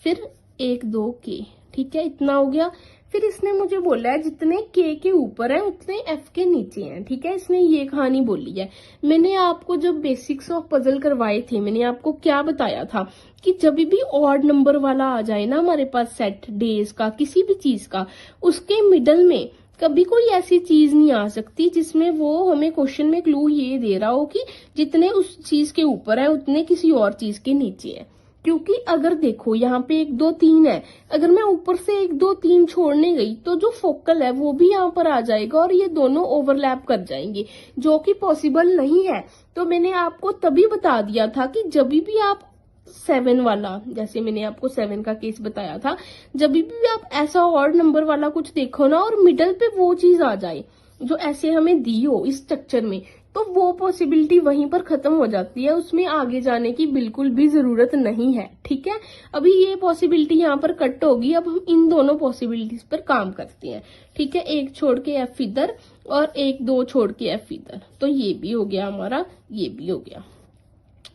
Speaker 1: फिर 1 2 के, ठीक है, इतना हो गया। फिर इसने मुझे बोला है जितने के ऊपर है उतने एफ के नीचे हैं, ठीक है, इसने ये कहानी बोली है। मैंने आपको जब बेसिक्स ऑफ पजल करवाए थे मैंने आपको क्या बताया था कि जब भी ऑड नंबर वाला आ जाए ना हमारे पास सेट डेज का किसी भी चीज का, उसके मिडल में कभी कोई ऐसी चीज नहीं आ सकती जिसमें वो हमें क्वेश्चन में क्लू ये दे रहा हो कि जितने उस चीज के ऊपर है उतने किसी और चीज के नीचे है। क्योंकि अगर देखो यहाँ पे 1 2 3 है, अगर मैं ऊपर से 1 2 3 छोड़ने गई तो जो फोकल है वो भी यहाँ पर आ जाएगा और ये दोनों ओवरलैप कर जाएंगे, जो कि पॉसिबल नहीं है। तो मैंने आपको तभी बता दिया था कि जब भी आप 7 वाला, जैसे मैंने आपको 7 का केस बताया था, जब भी आप ऐसा ऑड नंबर वाला कुछ देखो ना और मिडल पे वो चीज आ जाए जो ऐसे हमें दी हो इस स्ट्रक्चर में, तो वो पॉसिबिलिटी वहीं पर खत्म हो जाती है, उसमें आगे जाने की बिल्कुल भी जरूरत नहीं है, ठीक है। अभी ये पॉसिबिलिटी यहाँ पर कट होगी, अब हम इन दोनों पॉसिबिलिटीज पर काम करते हैं, ठीक है। 1 छोड़ के एफ इधर और 1 2 छोड़ के एफ इधर, तो ये भी हो गया हमारा, ये भी हो गया।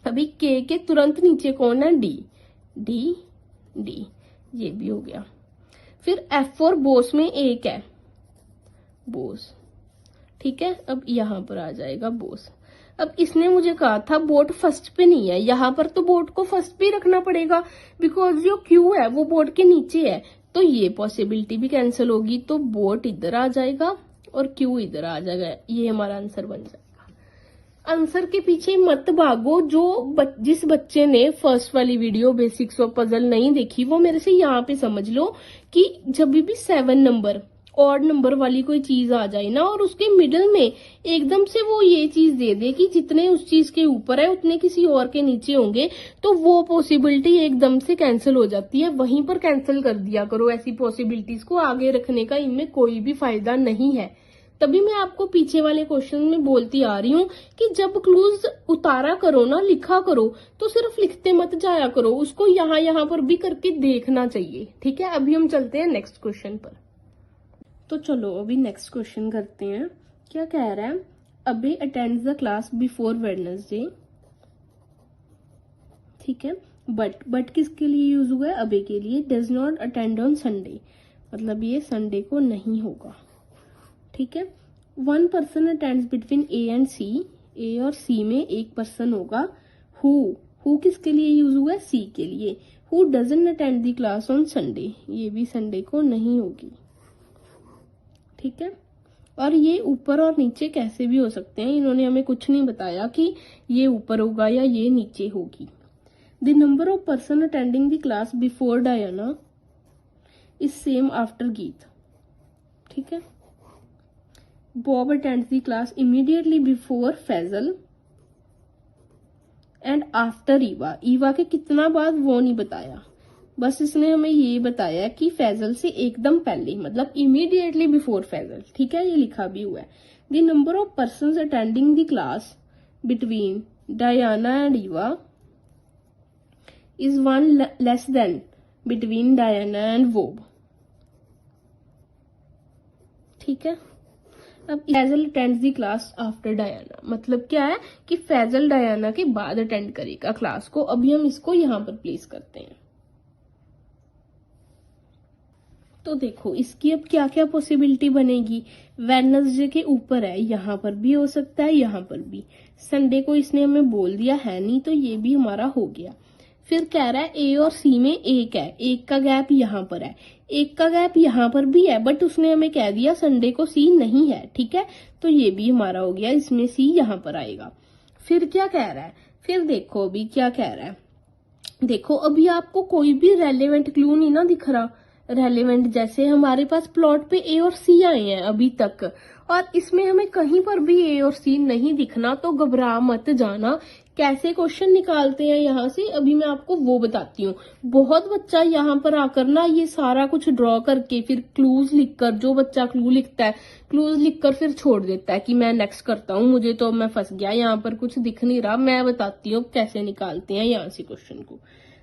Speaker 1: अभी के तुरंत नीचे कौन है, डी डी डी, ये भी हो गया। फिर एफ और बोस में 1 है, बोस, ठीक है। अब यहाँ पर आ जाएगा बोस। अब इसने मुझे कहा था बोट फर्स्ट पे नहीं है, यहाँ पर तो बोट को फर्स्ट पे रखना पड़ेगा बिकॉज जो क्यू है वो बोट के नीचे है, तो ये पॉसिबिलिटी भी कैंसिल होगी। तो बोट इधर आ जाएगा और क्यू इधर आ जाएगा, ये हमारा आंसर बन जाएगा। आंसर के पीछे मत भागो, जिस बच्चे ने फर्स्ट वाली वीडियो बेसिक्स ऑफ पजल नहीं देखी वो मेरे से यहाँ पे समझ लो कि जब भी 7 नंबर ऑड नंबर वाली कोई चीज आ जाए ना और उसके मिडल में एकदम से वो ये चीज दे दे कि जितने उस चीज के ऊपर है उतने किसी और के नीचे होंगे, तो वो पॉसिबिलिटी एकदम से कैंसिल हो जाती है। वहीं पर कैंसिल कर दिया करो, ऐसी पॉसिबिलिटीज को आगे रखने का इनमें कोई भी फायदा नहीं है। तभी मैं आपको पीछे वाले क्वेश्चन में बोलती आ रही हूँ कि जब क्लूज उतारा करो ना, लिखा करो, तो सिर्फ लिखते मत जाया करो, उसको यहाँ पर भी करके देखना चाहिए, ठीक है। अभी हम चलते हैं नेक्स्ट क्वेश्चन पर। तो चलो अभी नेक्स्ट क्वेश्चन करते हैं। क्या कह रहा है, अबे attends the class before Wednesday, ठीक है। बट किसके लिए यूज हुआ है, अबे के लिए। Does not attend on Sunday, मतलब ये संडे को नहीं होगा, ठीक है। One person attends between A and C, A और सी में एक पर्सन होगा। हु किसके लिए यूज हुआ है, सी के लिए। Who doesn't attend the class on Sunday, ये भी संडे को नहीं होगी, ठीक है। और ये ऊपर और नीचे कैसे भी हो सकते हैं, इन्होंने हमें कुछ नहीं बताया कि ये ऊपर होगा या ये नीचे होगी। The number of person attending the class before Diana is same after Geet, ठीक है। Bob attends the class immediately before Faizal and after Eva. Eva के कितना बाद वो नहीं बताया, बस इसने हमें ये बताया कि फैजल से एकदम पहले, मतलब इमीडिएटली बिफोर फैजल, ठीक है। ये लिखा भी हुआ है। The number of persons attending the class between Diana and Eva is one less than between Diana and Bob, ठीक है। अब Faizal attends the class after Diana, मतलब क्या है कि फैजल डायना के बाद अटेंड करेगा क्लास को। अभी हम इसको यहां पर प्लेस करते हैं। तो देखो इसकी अब क्या क्या पॉसिबिलिटी बनेगी। वेडनेसडे के ऊपर है, यहाँ पर भी हो सकता है, यहाँ पर भी। संडे को इसने हमें बोल दिया है नहीं, तो ये भी हमारा हो गया। फिर कह रहा है ए और सी में एक है, एक का गैप यहाँ पर है, एक का गैप यहाँ पर भी है, बट उसने हमें कह दिया संडे को सी नहीं है, ठीक है। तो ये भी हमारा हो गया, इसमें सी यहाँ पर आएगा। फिर क्या कह रहा है, फिर देखो अभी क्या कह रहा है। देखो अभी आपको कोई भी रेलेवेंट क्लू नहीं ना दिख रहा। रेलेवेंट जैसे हमारे पास प्लॉट पे ए और सी आए हैं अभी तक, और इसमें हमें कहीं पर भी ए और सी नहीं दिखना, तो घबरा मत जाना। कैसे क्वेश्चन निकालते हैं यहाँ से, अभी मैं आपको वो बताती हूँ। बहुत बच्चा यहाँ पर आकर ना ये सारा कुछ ड्रॉ करके फिर क्लूज लिखकर, जो बच्चा क्लू लिखता है क्लूज लिखकर फिर छोड़ देता है कि मैं नेक्स्ट करता हूँ, मुझे तो मैं फंस गया, यहाँ पर कुछ दिख नहीं रहा। मैं बताती हूँ कैसे निकालते हैं यहाँ से क्वेश्चन को।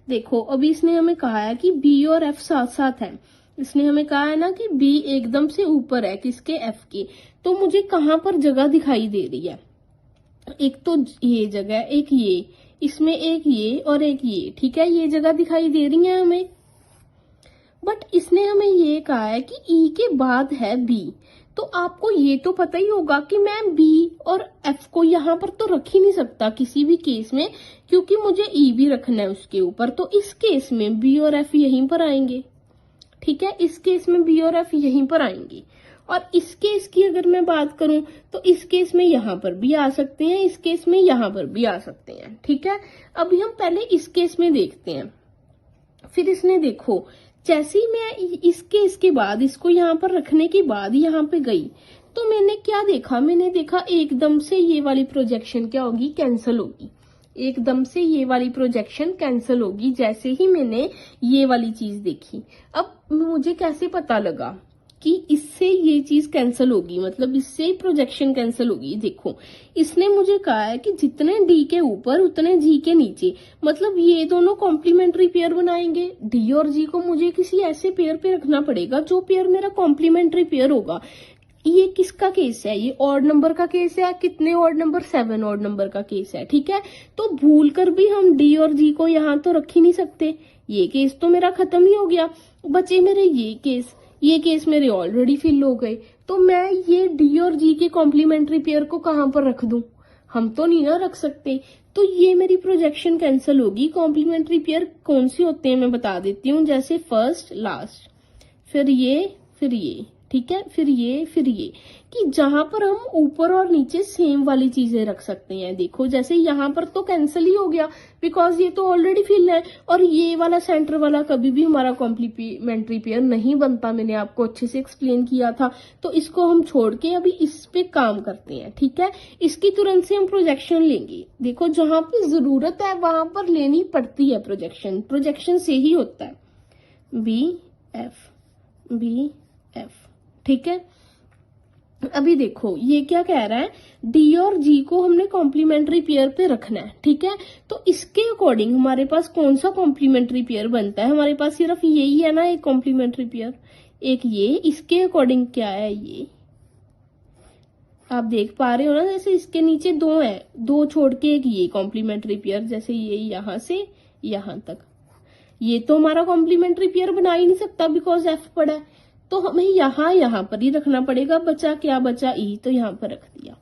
Speaker 1: देखो अभी इसने हमें कहा है कि बी और एफ साथ साथ है। इसने हमें कहा है ना कि बी एकदम से ऊपर है किसके, एफ के। तो मुझे कहां पर जगह दिखाई दे रही है, एक तो ये जगह, एक ये, इसमें एक ये और एक ये, ठीक है। ये जगह दिखाई दे रही है हमें। बट इसने हमें ये कहा है कि ई के बाद है बी, तो आपको ये तो पता ही होगा कि मैं बी और एफ को यहाँ पर तो रख ही नहीं सकता किसी भी केस में, क्योंकि मुझे ई भी रखना है उसके ऊपर। तो इस केस में बी और एफ यहीं पर आएंगे, ठीक है। इस केस में बी और एफ यहीं पर आएंगे। और इस केस की अगर मैं बात करूं तो इस केस में यहाँ पर भी आ सकते हैं, इस केस में यहाँ पर भी आ सकते हैं, ठीक है। अभी हम पहले इस केस में देखते हैं। फिर इसने देखो जैसे ही मैं इस केस के बाद इसको यहाँ पर रखने के बाद यहाँ पे गई, तो मैंने क्या देखा, मैंने देखा एकदम से ये वाली प्रोजेक्शन क्या होगी, कैंसिल होगी। एकदम से ये वाली प्रोजेक्शन कैंसिल होगी जैसे ही मैंने ये वाली चीज देखी। अब मुझे कैसे पता लगा कि इससे ये चीज कैंसिल होगी, मतलब इससे प्रोजेक्शन कैंसिल होगी। देखो इसने मुझे कहा है कि जितने डी के ऊपर उतने जी के नीचे, मतलब ये दोनों कॉम्प्लीमेंट्री पेयर बनाएंगे। डी और जी को मुझे किसी ऐसे पेयर पे रखना पड़ेगा जो पेयर मेरा कॉम्प्लीमेंट्री पेयर होगा। ये किसका केस है, ये ऑड नंबर का केस है। कितने ऑड नंबर, 7 ऑड नंबर का केस है, ठीक है। तो भूल कर भी हम डी और जी को यहाँ तो रख ही नहीं सकते। ये केस तो मेरा खत्म ही हो गया, बचे मेरे ये केस मेरे ऑलरेडी फिल हो गए। तो मैं ये डी और जी के कॉम्प्लीमेंट्री पेयर को कहां पर रख दूं, हम तो नहीं ना रख सकते। तो ये मेरी प्रोजेक्शन कैंसिल होगी। कॉम्प्लीमेंट्री पेयर कौन सी होते हैं मैं बता देती हूँ, जैसे फर्स्ट लास्ट, फिर ये, ठीक है, फिर ये, कि जहां पर हम ऊपर और नीचे सेम वाली चीजें रख सकते हैं। देखो जैसे यहाँ पर तो कैंसिल ही हो गया बिकॉज ये तो ऑलरेडी फिल है, और ये वाला सेंटर वाला कभी भी हमारा कॉम्प्लीमेंट्री पेयर नहीं बनता, मैंने आपको अच्छे से एक्सप्लेन किया था। तो इसको हम छोड़ के अभी इस पे काम करते हैं, ठीक है। इसकी तुरंत से हम प्रोजेक्शन लेंगे। देखो जहां पे जरूरत है वहां पर लेनी पड़ती है प्रोजेक्शन, प्रोजेक्शन से ही होता है। बी एफ, ठीक है। अभी देखो ये क्या कह रहा है, डी और जी को हमने कॉम्प्लीमेंट्री पेयर पे रखना है, ठीक है। तो इसके अकॉर्डिंग हमारे पास कौन सा कॉम्प्लीमेंट्री पेयर बनता है, हमारे पास सिर्फ यही है ना एक कॉम्प्लीमेंट्री पेयर, एक ये। इसके अकॉर्डिंग क्या है, ये आप देख पा रहे हो ना, जैसे इसके नीचे 2 है, 2 छोड़ के एक ये कॉम्प्लीमेंट्री पेयर, जैसे ये यहां से यहां तक। ये तो हमारा कॉम्प्लीमेंट्री पेयर बना ही नहीं सकता बिकॉज एफ पड़ा है, तो हमें यहां पर ही रखना पड़ेगा। बचा क्या, बचा ई, तो यहां पर रख दिया।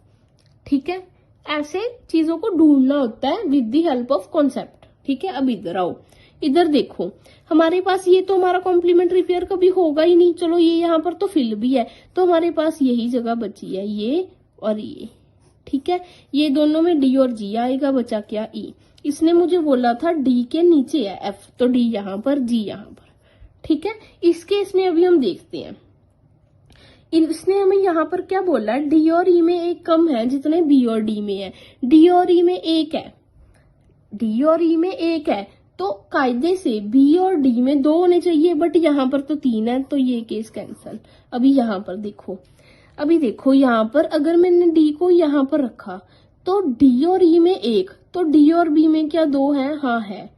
Speaker 1: ठीक है, ऐसे चीजों को ढूंढना होता है with the help of concept. ठीक है, अब इधर आओ, इधर देखो हमारे पास ये तो हमारा कॉम्प्लीमेंट्री पेयर कभी होगा ही नहीं। चलो ये यहाँ पर तो फिल भी है, तो हमारे पास यही जगह बची है, ये और ये। ठीक है, ये दोनों में डी और जी आएगा, बचा क्या, ई। इसने मुझे बोला था डी के नीचे है एफ, तो डी यहां पर, जी यहां पर। ठीक है, इस केस में अभी हम देखते हैं। इसने हमें यहाँ पर क्या बोला है, डी और ई में एक कम है जितने बी और डी में है। डी और ई में एक है, डी और ई में एक है, तो कायदे से बी और डी में 2 होने चाहिए, बट यहाँ पर तो 3 है, तो ये केस कैंसल। अभी यहाँ पर देखो, अभी देखो यहाँ पर अगर मैंने डी को यहाँ पर रखा तो डी और ई में 1, तो डी और बी में क्या 2 है, हाँ है,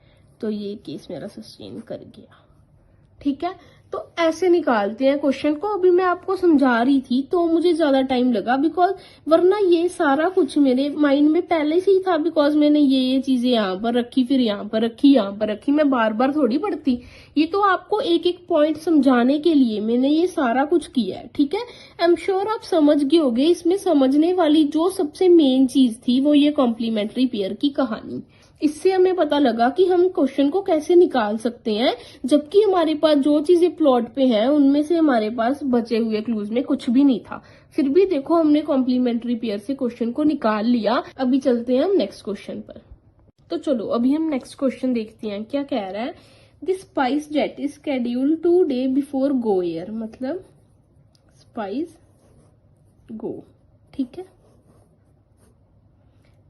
Speaker 1: तो ये केस मेरा सस्टेन कर गया। ठीक है, तो ऐसे निकालते हैं क्वेश्चन को। अभी मैं आपको समझा रही थी तो मुझे ज्यादा टाइम लगा बिकॉज वरना ये सारा कुछ मेरे माइंड में पहले से ही था, बिकॉज मैंने ये चीजें यहाँ पर रखी, फिर यहाँ पर रखी, यहाँ पर रखी, मैं बार बार थोड़ी पढ़ती। ये तो आपको एक एक पॉइंट समझाने के लिए मैंने ये सारा कुछ किया है। ठीक है, आई एम श्योर आप समझ गए होगे। इसमें समझने वाली जो सबसे मेन चीज थी वो ये कॉम्प्लीमेंट्री पेयर की कहानी। इससे हमें पता लगा कि हम क्वेश्चन को कैसे निकाल सकते हैं, जबकि हमारे पास जो चीजें प्लॉट पे हैं उनमें से हमारे पास बचे हुए क्लूज में कुछ भी नहीं था। फिर भी देखो हमने कॉम्प्लीमेंट्री पेयर से क्वेश्चन को निकाल लिया। अभी चलते हैं हम नेक्स्ट क्वेश्चन पर। तो चलो अभी हम नेक्स्ट क्वेश्चन देखते हैं क्या कह रहा है। The spice jet is schedule 2 day before Go Air, मतलब स्पाइस गो। ठीक है,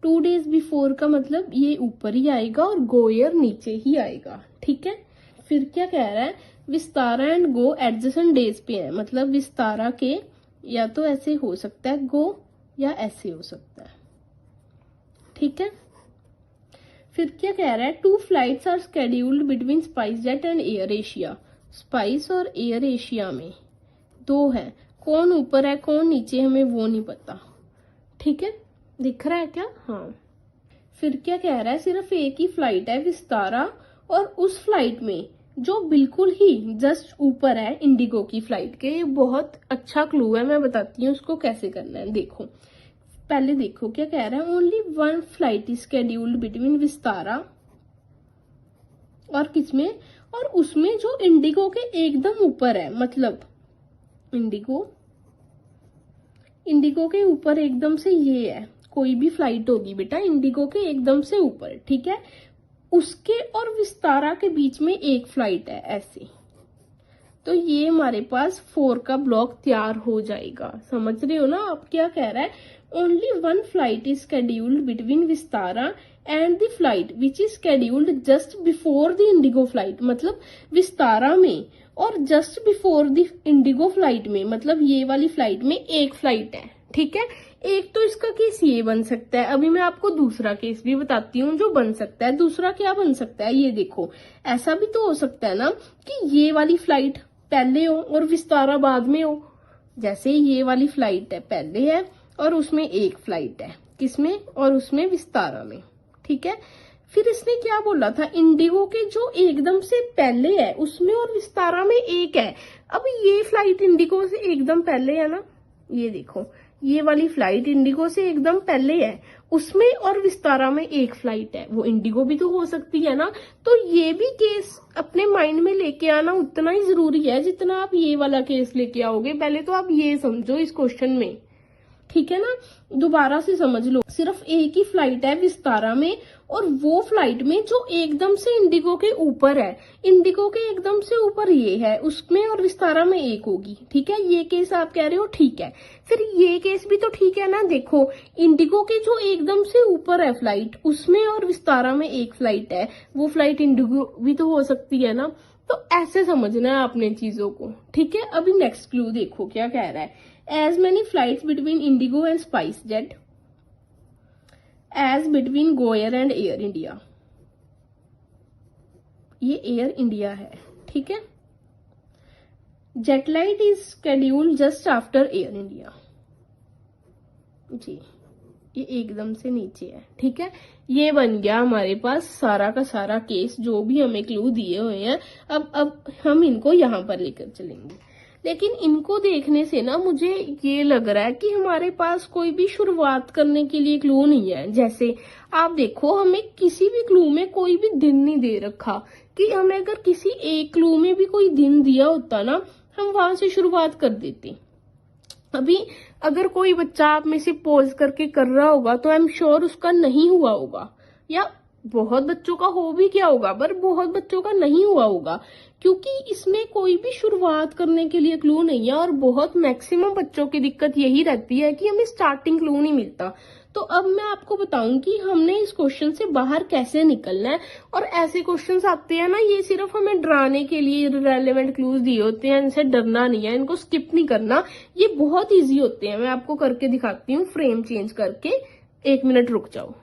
Speaker 1: 2 डेज बिफोर का मतलब ये ऊपर ही आएगा और गो एयर नीचे ही आएगा। ठीक है, फिर क्या कह रहा है, Vistara and go adjacent days पे है, मतलब विस्तारा के या तो ऐसे हो सकता है गो या ऐसे हो सकता है। ठीक है, फिर क्या कह रहा है, 2 flights are scheduled between SpiceJet and AirAsia. Spice और एयर एशिया में 2 है, कौन ऊपर है कौन नीचे हमें वो नहीं पता। ठीक है, दिख रहा है क्या, हाँ। फिर क्या कह रहा है, सिर्फ एक ही फ्लाइट है विस्तारा, और उस फ्लाइट में जो बिल्कुल ही जस्ट ऊपर है इंडिगो की फ्लाइट के। ये बहुत अच्छा क्लू है, मैं बताती हूँ उसको कैसे करना है। देखो पहले देखो क्या कह रहा है, only 1 flight is scheduled between Vistara और किसमें, और उसमें जो इंडिगो के एकदम ऊपर है, मतलब इंडिगो के ऊपर एकदम से ये है, कोई भी फ्लाइट होगी बेटा इंडिगो के एकदम से ऊपर। ठीक है, उसके और विस्तारा के बीच में एक फ्लाइट है ऐसे, तो ये हमारे पास 4 का ब्लॉक तैयार हो जाएगा। समझ रहे हो ना आप, क्या कह रहा है, only 1 flight is scheduled between Vistara and the flight which is scheduled just before the Indigo flight, मतलब विस्तारा में और just before the Indigo flight में, मतलब ये वाली फ्लाइट में एक फ्लाइट है। ठीक है, एक तो इसका केस ये बन सकता है। अभी मैं आपको दूसरा केस भी बताती हूँ जो बन सकता है। दूसरा क्या बन सकता है, ये देखो, ऐसा भी तो हो सकता है ना कि ये वाली फ्लाइट पहले हो और विस्तारा बाद में हो। जैसे ये वाली फ्लाइट है पहले है और उसमें एक फ्लाइट है किसमें, और उसमें विस्तारा में। ठीक है, फिर इसने क्या बोला था, इंडिगो के जो एकदम से पहले है उसमें और विस्तारा में एक है। अब ये फ्लाइट इंडिगो से एकदम पहले है ना, ये देखो ये वाली फ्लाइट इंडिगो से एकदम पहले है, उसमें और विस्तारा में एक फ्लाइट है, वो इंडिगो भी तो हो सकती है ना। तो ये भी केस अपने माइंड में लेके आना उतना ही जरूरी है जितना आप ये वाला केस लेके आओगे। पहले तो आप ये समझो इस क्वेश्चन में, ठीक है ना, दोबारा से समझ लो। सिर्फ एक ही फ्लाइट है विस्तारा में और वो फ्लाइट में जो एकदम से इंडिगो के ऊपर है, इंडिगो के एकदम से ऊपर ये है, उसमें और विस्तारा में एक होगी। ठीक है, ये केस आप कह रहे हो ठीक है। फिर ये केस भी तो ठीक है ना, देखो इंडिगो के जो एकदम से ऊपर है फ्लाइट, उसमें और विस्तारा में एक फ्लाइट है, वो फ्लाइट इंडिगो भी तो हो सकती है ना। तो ऐसे समझना है आपने चीजों को। ठीक है, अभी नेक्स्ट क्लू देखो क्या कह रहा है, as many flights between Indigo and SpiceJet as between Go Air and Air India। ये एयर इंडिया है। ठीक है, Jetlite is scheduled just after Air India ji. ये एकदम से नीचे है, ठीक है। ये बन गया हमारे पास सारा का सारा केस, जो भी हमें क्लू दिए हुए हैं। अब हम इनको यहाँ पर लेकर चलेंगे, लेकिन इनको देखने से ना मुझे ये लग रहा है कि हमारे पास कोई भी शुरुआत करने के लिए क्लू नहीं है। जैसे आप देखो, हमें किसी भी क्लू में कोई भी दिन नहीं दे रखा, कि हमें अगर किसी एक क्लू में भी कोई दिन दिया होता ना, हम वहां से शुरुआत कर देते। अभी अगर कोई बच्चा आप में से पॉज करके कर रहा होगा तो आई एम श्योर उसका नहीं हुआ होगा, या बहुत बच्चों का हो भी क्या होगा, पर बहुत बच्चों का नहीं हुआ होगा, क्योंकि इसमें कोई भी शुरुआत करने के लिए क्लू नहीं है। और बहुत मैक्सिमम बच्चों की दिक्कत यही रहती है कि हमें स्टार्टिंग क्लू नहीं मिलता। तो अब मैं आपको बताऊं कि हमने इस क्वेश्चन से बाहर कैसे निकलना है। और ऐसे क्वेश्चंस आते हैं ना, ये सिर्फ हमें डराने के लिए रेलेवेंट क्लूज दिए होते हैं, इनसे डरना नहीं है, इनको स्किप नहीं करना, ये बहुत इजी होते हैं। मैं आपको करके दिखाती हूँ, फ्रेम चेंज करके। 1 मिनट रुक जाओ।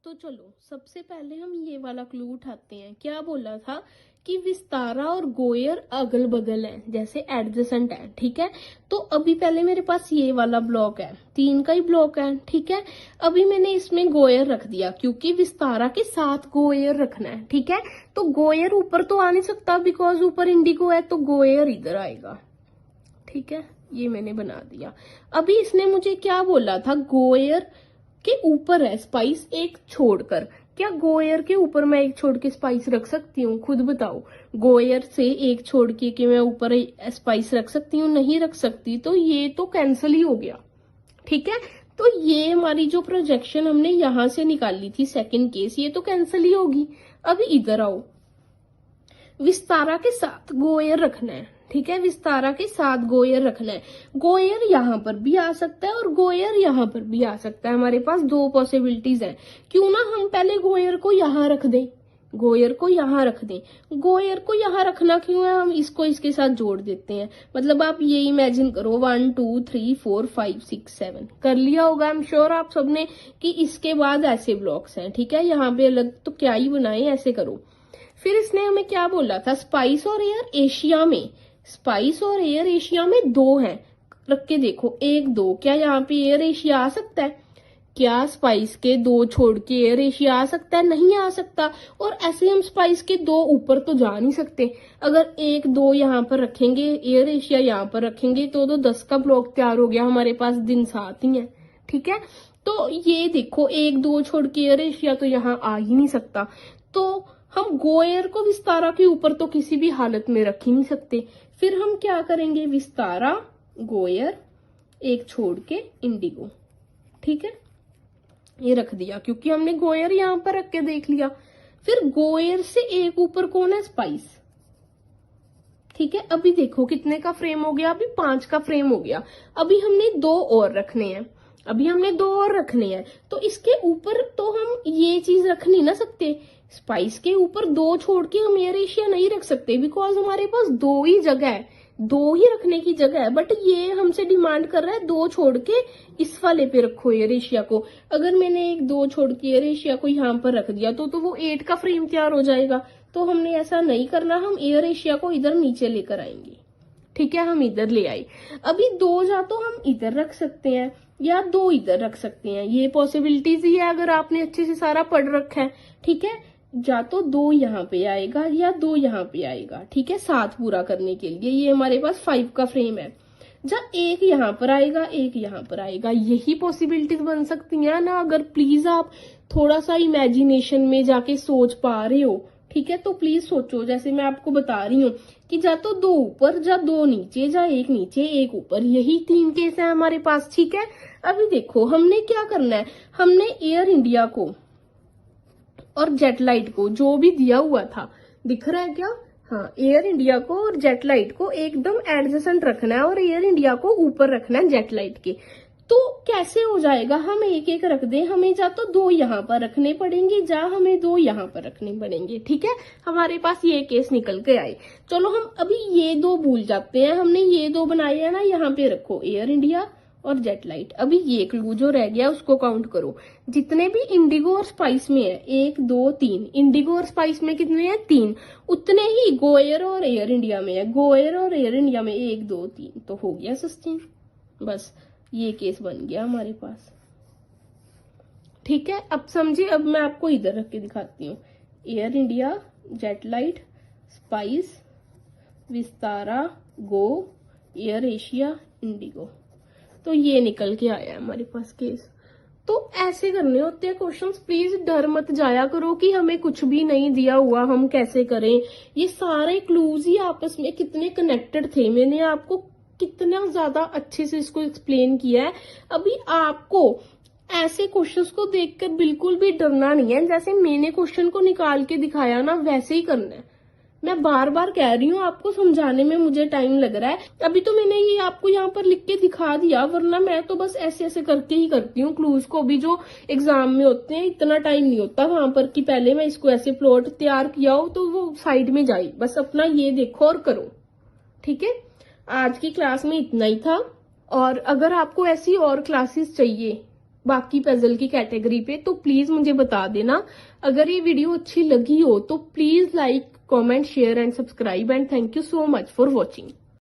Speaker 1: तो चलो सबसे पहले हम ये वाला क्लू उठाते हैं। क्या बोला था कि विस्तारा और गोयर अगल बगल है, जैसे एडजेसेंट है, ठीक है। तो अभी पहले मेरे पास ये वाला ब्लॉक है, 3 का ही ब्लॉक है, ठीक है। अभी मैंने इसमें गोयर रख दिया, क्योंकि विस्तारा के साथ गोयर रखना है, ठीक है। तो गोयर ऊपर तो आ नहीं सकता, बिकॉज ऊपर इंडिगो है, तो गोयर इधर आएगा, ठीक है। ये मैंने बना दिया। अभी इसने मुझे क्या बोला था, गोयर के ऊपर है स्पाइस एक छोड़कर। क्या गोयर के ऊपर मैं एक छोड़ के स्पाइस रख सकती हूँ? खुद बताओ, गोयर से एक छोड़ के कि मैं ऊपर स्पाइस रख सकती हूँ? नहीं रख सकती। तो ये तो कैंसिल ही हो गया, ठीक है। तो ये हमारी जो प्रोजेक्शन हमने यहां से निकाली थी, सेकंड केस, ये तो कैंसिल ही होगी। अभी इधर आओ, विस्तारा के साथ गोयर रखना है, ठीक है। विस्तारा के साथ गोयर रखना है। गोयर यहां पर भी आ सकता है और गोयर यहां पर भी आ सकता है। हमारे पास 2 पॉसिबिलिटीज है। क्यों ना हम पहले गोयर को यहां रख दें, गोयर को यहां रख दें। गोयर को यहां रखना क्यों है, हम इसको इसके साथ जोड़ देते हैं। मतलब आप ये इमेजिन करो, 1 2 3 4 5 6 7 कर लिया होगा आई एम श्योर आप सबने, कि इसके बाद ऐसे ब्लॉक्स हैं, ठीक है। यहाँ पे अलग तो क्या ही बनाए, ऐसे करो। फिर इसने हमें क्या बोला था, स्पाइस और एयर एशिया में, स्पाइस और एयर एशिया में 2 हैं। रख के देखो, 1 2, क्या यहाँ पे एयर एशिया आ सकता है? क्या स्पाइस के 2 छोड़ के एयर एशिया आ सकता है? नहीं आ सकता। और ऐसे हम स्पाइस के 2 ऊपर तो जा नहीं सकते। अगर 1 2 यहाँ पर रखेंगे, एयर एशिया यहाँ पर रखेंगे, तो 10 का ब्लॉक तैयार हो गया हमारे पास, दिन 7 ही है, ठीक है। तो ये देखो, 1 2 छोड़ के एयर एशिया तो यहाँ आ ही नहीं सकता। तो हम गोयर को विस्तारा के ऊपर तो किसी भी हालत में रख ही नहीं सकते। फिर हम क्या करेंगे, विस्तारा गोयर एक छोड़ के इंडिगो, ठीक है। ये रख दिया, क्योंकि हमने गोयर यहां पर रख के देख लिया। फिर गोयर से एक ऊपर कौन है, स्पाइस, ठीक है। अभी देखो कितने का फ्रेम हो गया, अभी 5 का फ्रेम हो गया। अभी हमने 2 और रखने हैं, अभी हमने 2 और रखने हैं। तो इसके ऊपर तो हम ये चीज रख नहीं ना सकते, स्पाइस के ऊपर 2 छोड़ के हम एयर एशिया नहीं रख सकते, बिकॉज हमारे पास 2 ही जगह है, 2 ही रखने की जगह है। बट ये हमसे डिमांड कर रहा है 2 छोड़ के इस वाले पे रखो एयर एशिया को। अगर मैंने 1 2 छोड़ के एयर एशिया को यहाँ पर रख दिया तो वो 8 का फ्रेम तैयार हो जाएगा। तो हमने ऐसा नहीं करना, हम एयर एशिया को इधर नीचे लेकर आएंगे, ठीक है। हम इधर ले आए। अभी 2 या तो हम इधर रख सकते हैं या 2 इधर रख सकते हैं, ये पॉसिबिलिटीज ही है अगर आपने अच्छे से सारा पढ़ रखा है, ठीक है। या तो 2 यहाँ पे आएगा या 2 यहाँ पे आएगा, ठीक है, 7 पूरा करने के लिए। ये हमारे पास 5 का फ्रेम है। जब 1 यहाँ पर आएगा, 1 यहाँ पर आएगा, यही पॉसिबिलिटीज बन सकती हैं ना। अगर प्लीज आप थोड़ा सा इमेजिनेशन में जाके सोच पा रहे हो, ठीक है, तो प्लीज सोचो। जैसे मैं आपको बता रही हूँ कि जा तो 2 ऊपर, जा 2 नीचे, जा 1 नीचे 1 ऊपर, यही 3 केस है हमारे पास, ठीक है। अभी देखो हमने क्या करना है, हमने एयर इंडिया को और जेट लाइट को, जो भी दिया हुआ था, दिख रहा है क्या, हाँ, एयर इंडिया को और जेट लाइट को एकदम एडजेसेंट रखना है और एयर इंडिया को ऊपर रखना है जेट लाइट के। तो कैसे हो जाएगा, हम एक एक रख दें, हमें जा तो 2 यहाँ पर रखने पड़ेंगे, जा हमें 2 यहाँ पर रखने पड़ेंगे, ठीक है। हमारे पास ये केस निकल के आए। चलो हम अभी ये 2 भूल जाते हैं, हमने ये 2 बनाए हैं ना, यहाँ पे रखो एयर इंडिया और जेट लाइट। अभी ये क्लू जो रह गया उसको काउंट करो, जितने भी इंडिगो और स्पाइस में है, 1 2 3, इंडिगो और स्पाइस में कितने हैं, 3, उतने ही गोयर और एयर इंडिया में है, गोयर और एयर इंडिया में 1 2 3, तो हो गया 16। बस ये केस बन गया हमारे पास। ठीक है, अब समझिए, अब मैं आपको इधर रख के दिखाती हूँ। Air India, Jetlite, Spice, Vistara, Go, Air Asia, IndiGo. तो ये निकल के आया है हमारे पास केस। तो ऐसे करने होते हैं क्वेश्चंस। प्लीज डर मत जाया करो कि हमें कुछ भी नहीं दिया हुआ, हम कैसे करें। ये सारे क्लूज ही आपस में कितने कनेक्टेड थे, मैंने आपको कितना ज्यादा अच्छे से इसको एक्सप्लेन किया है। अभी आपको ऐसे क्वेश्चंस को देखकर बिल्कुल भी डरना नहीं है। जैसे मैंने क्वेश्चन को निकाल के दिखाया ना, वैसे ही करना है। मैं बार बार कह रही हूँ, आपको समझाने में मुझे टाइम लग रहा है। अभी तो मैंने ये आपको यहाँ पर लिख के दिखा दिया, वरना मैं तो बस ऐसे ऐसे करके ही करती हूँ। क्लूज को भी जो एग्जाम में होते हैं, इतना टाइम नहीं होता वहां पर कि पहले मैं इसको ऐसे प्लॉट तैयार किया हो तो वो साइड में जाए। बस अपना ये देखो और करो, ठीक है। आज की क्लास में इतना ही था। और अगर आपको ऐसी और क्लासेस चाहिए बाकी पजल की कैटेगरी पे, तो प्लीज मुझे बता देना। अगर ये वीडियो अच्छी लगी हो तो please like, comment, share and subscribe, and thank you so much for watching.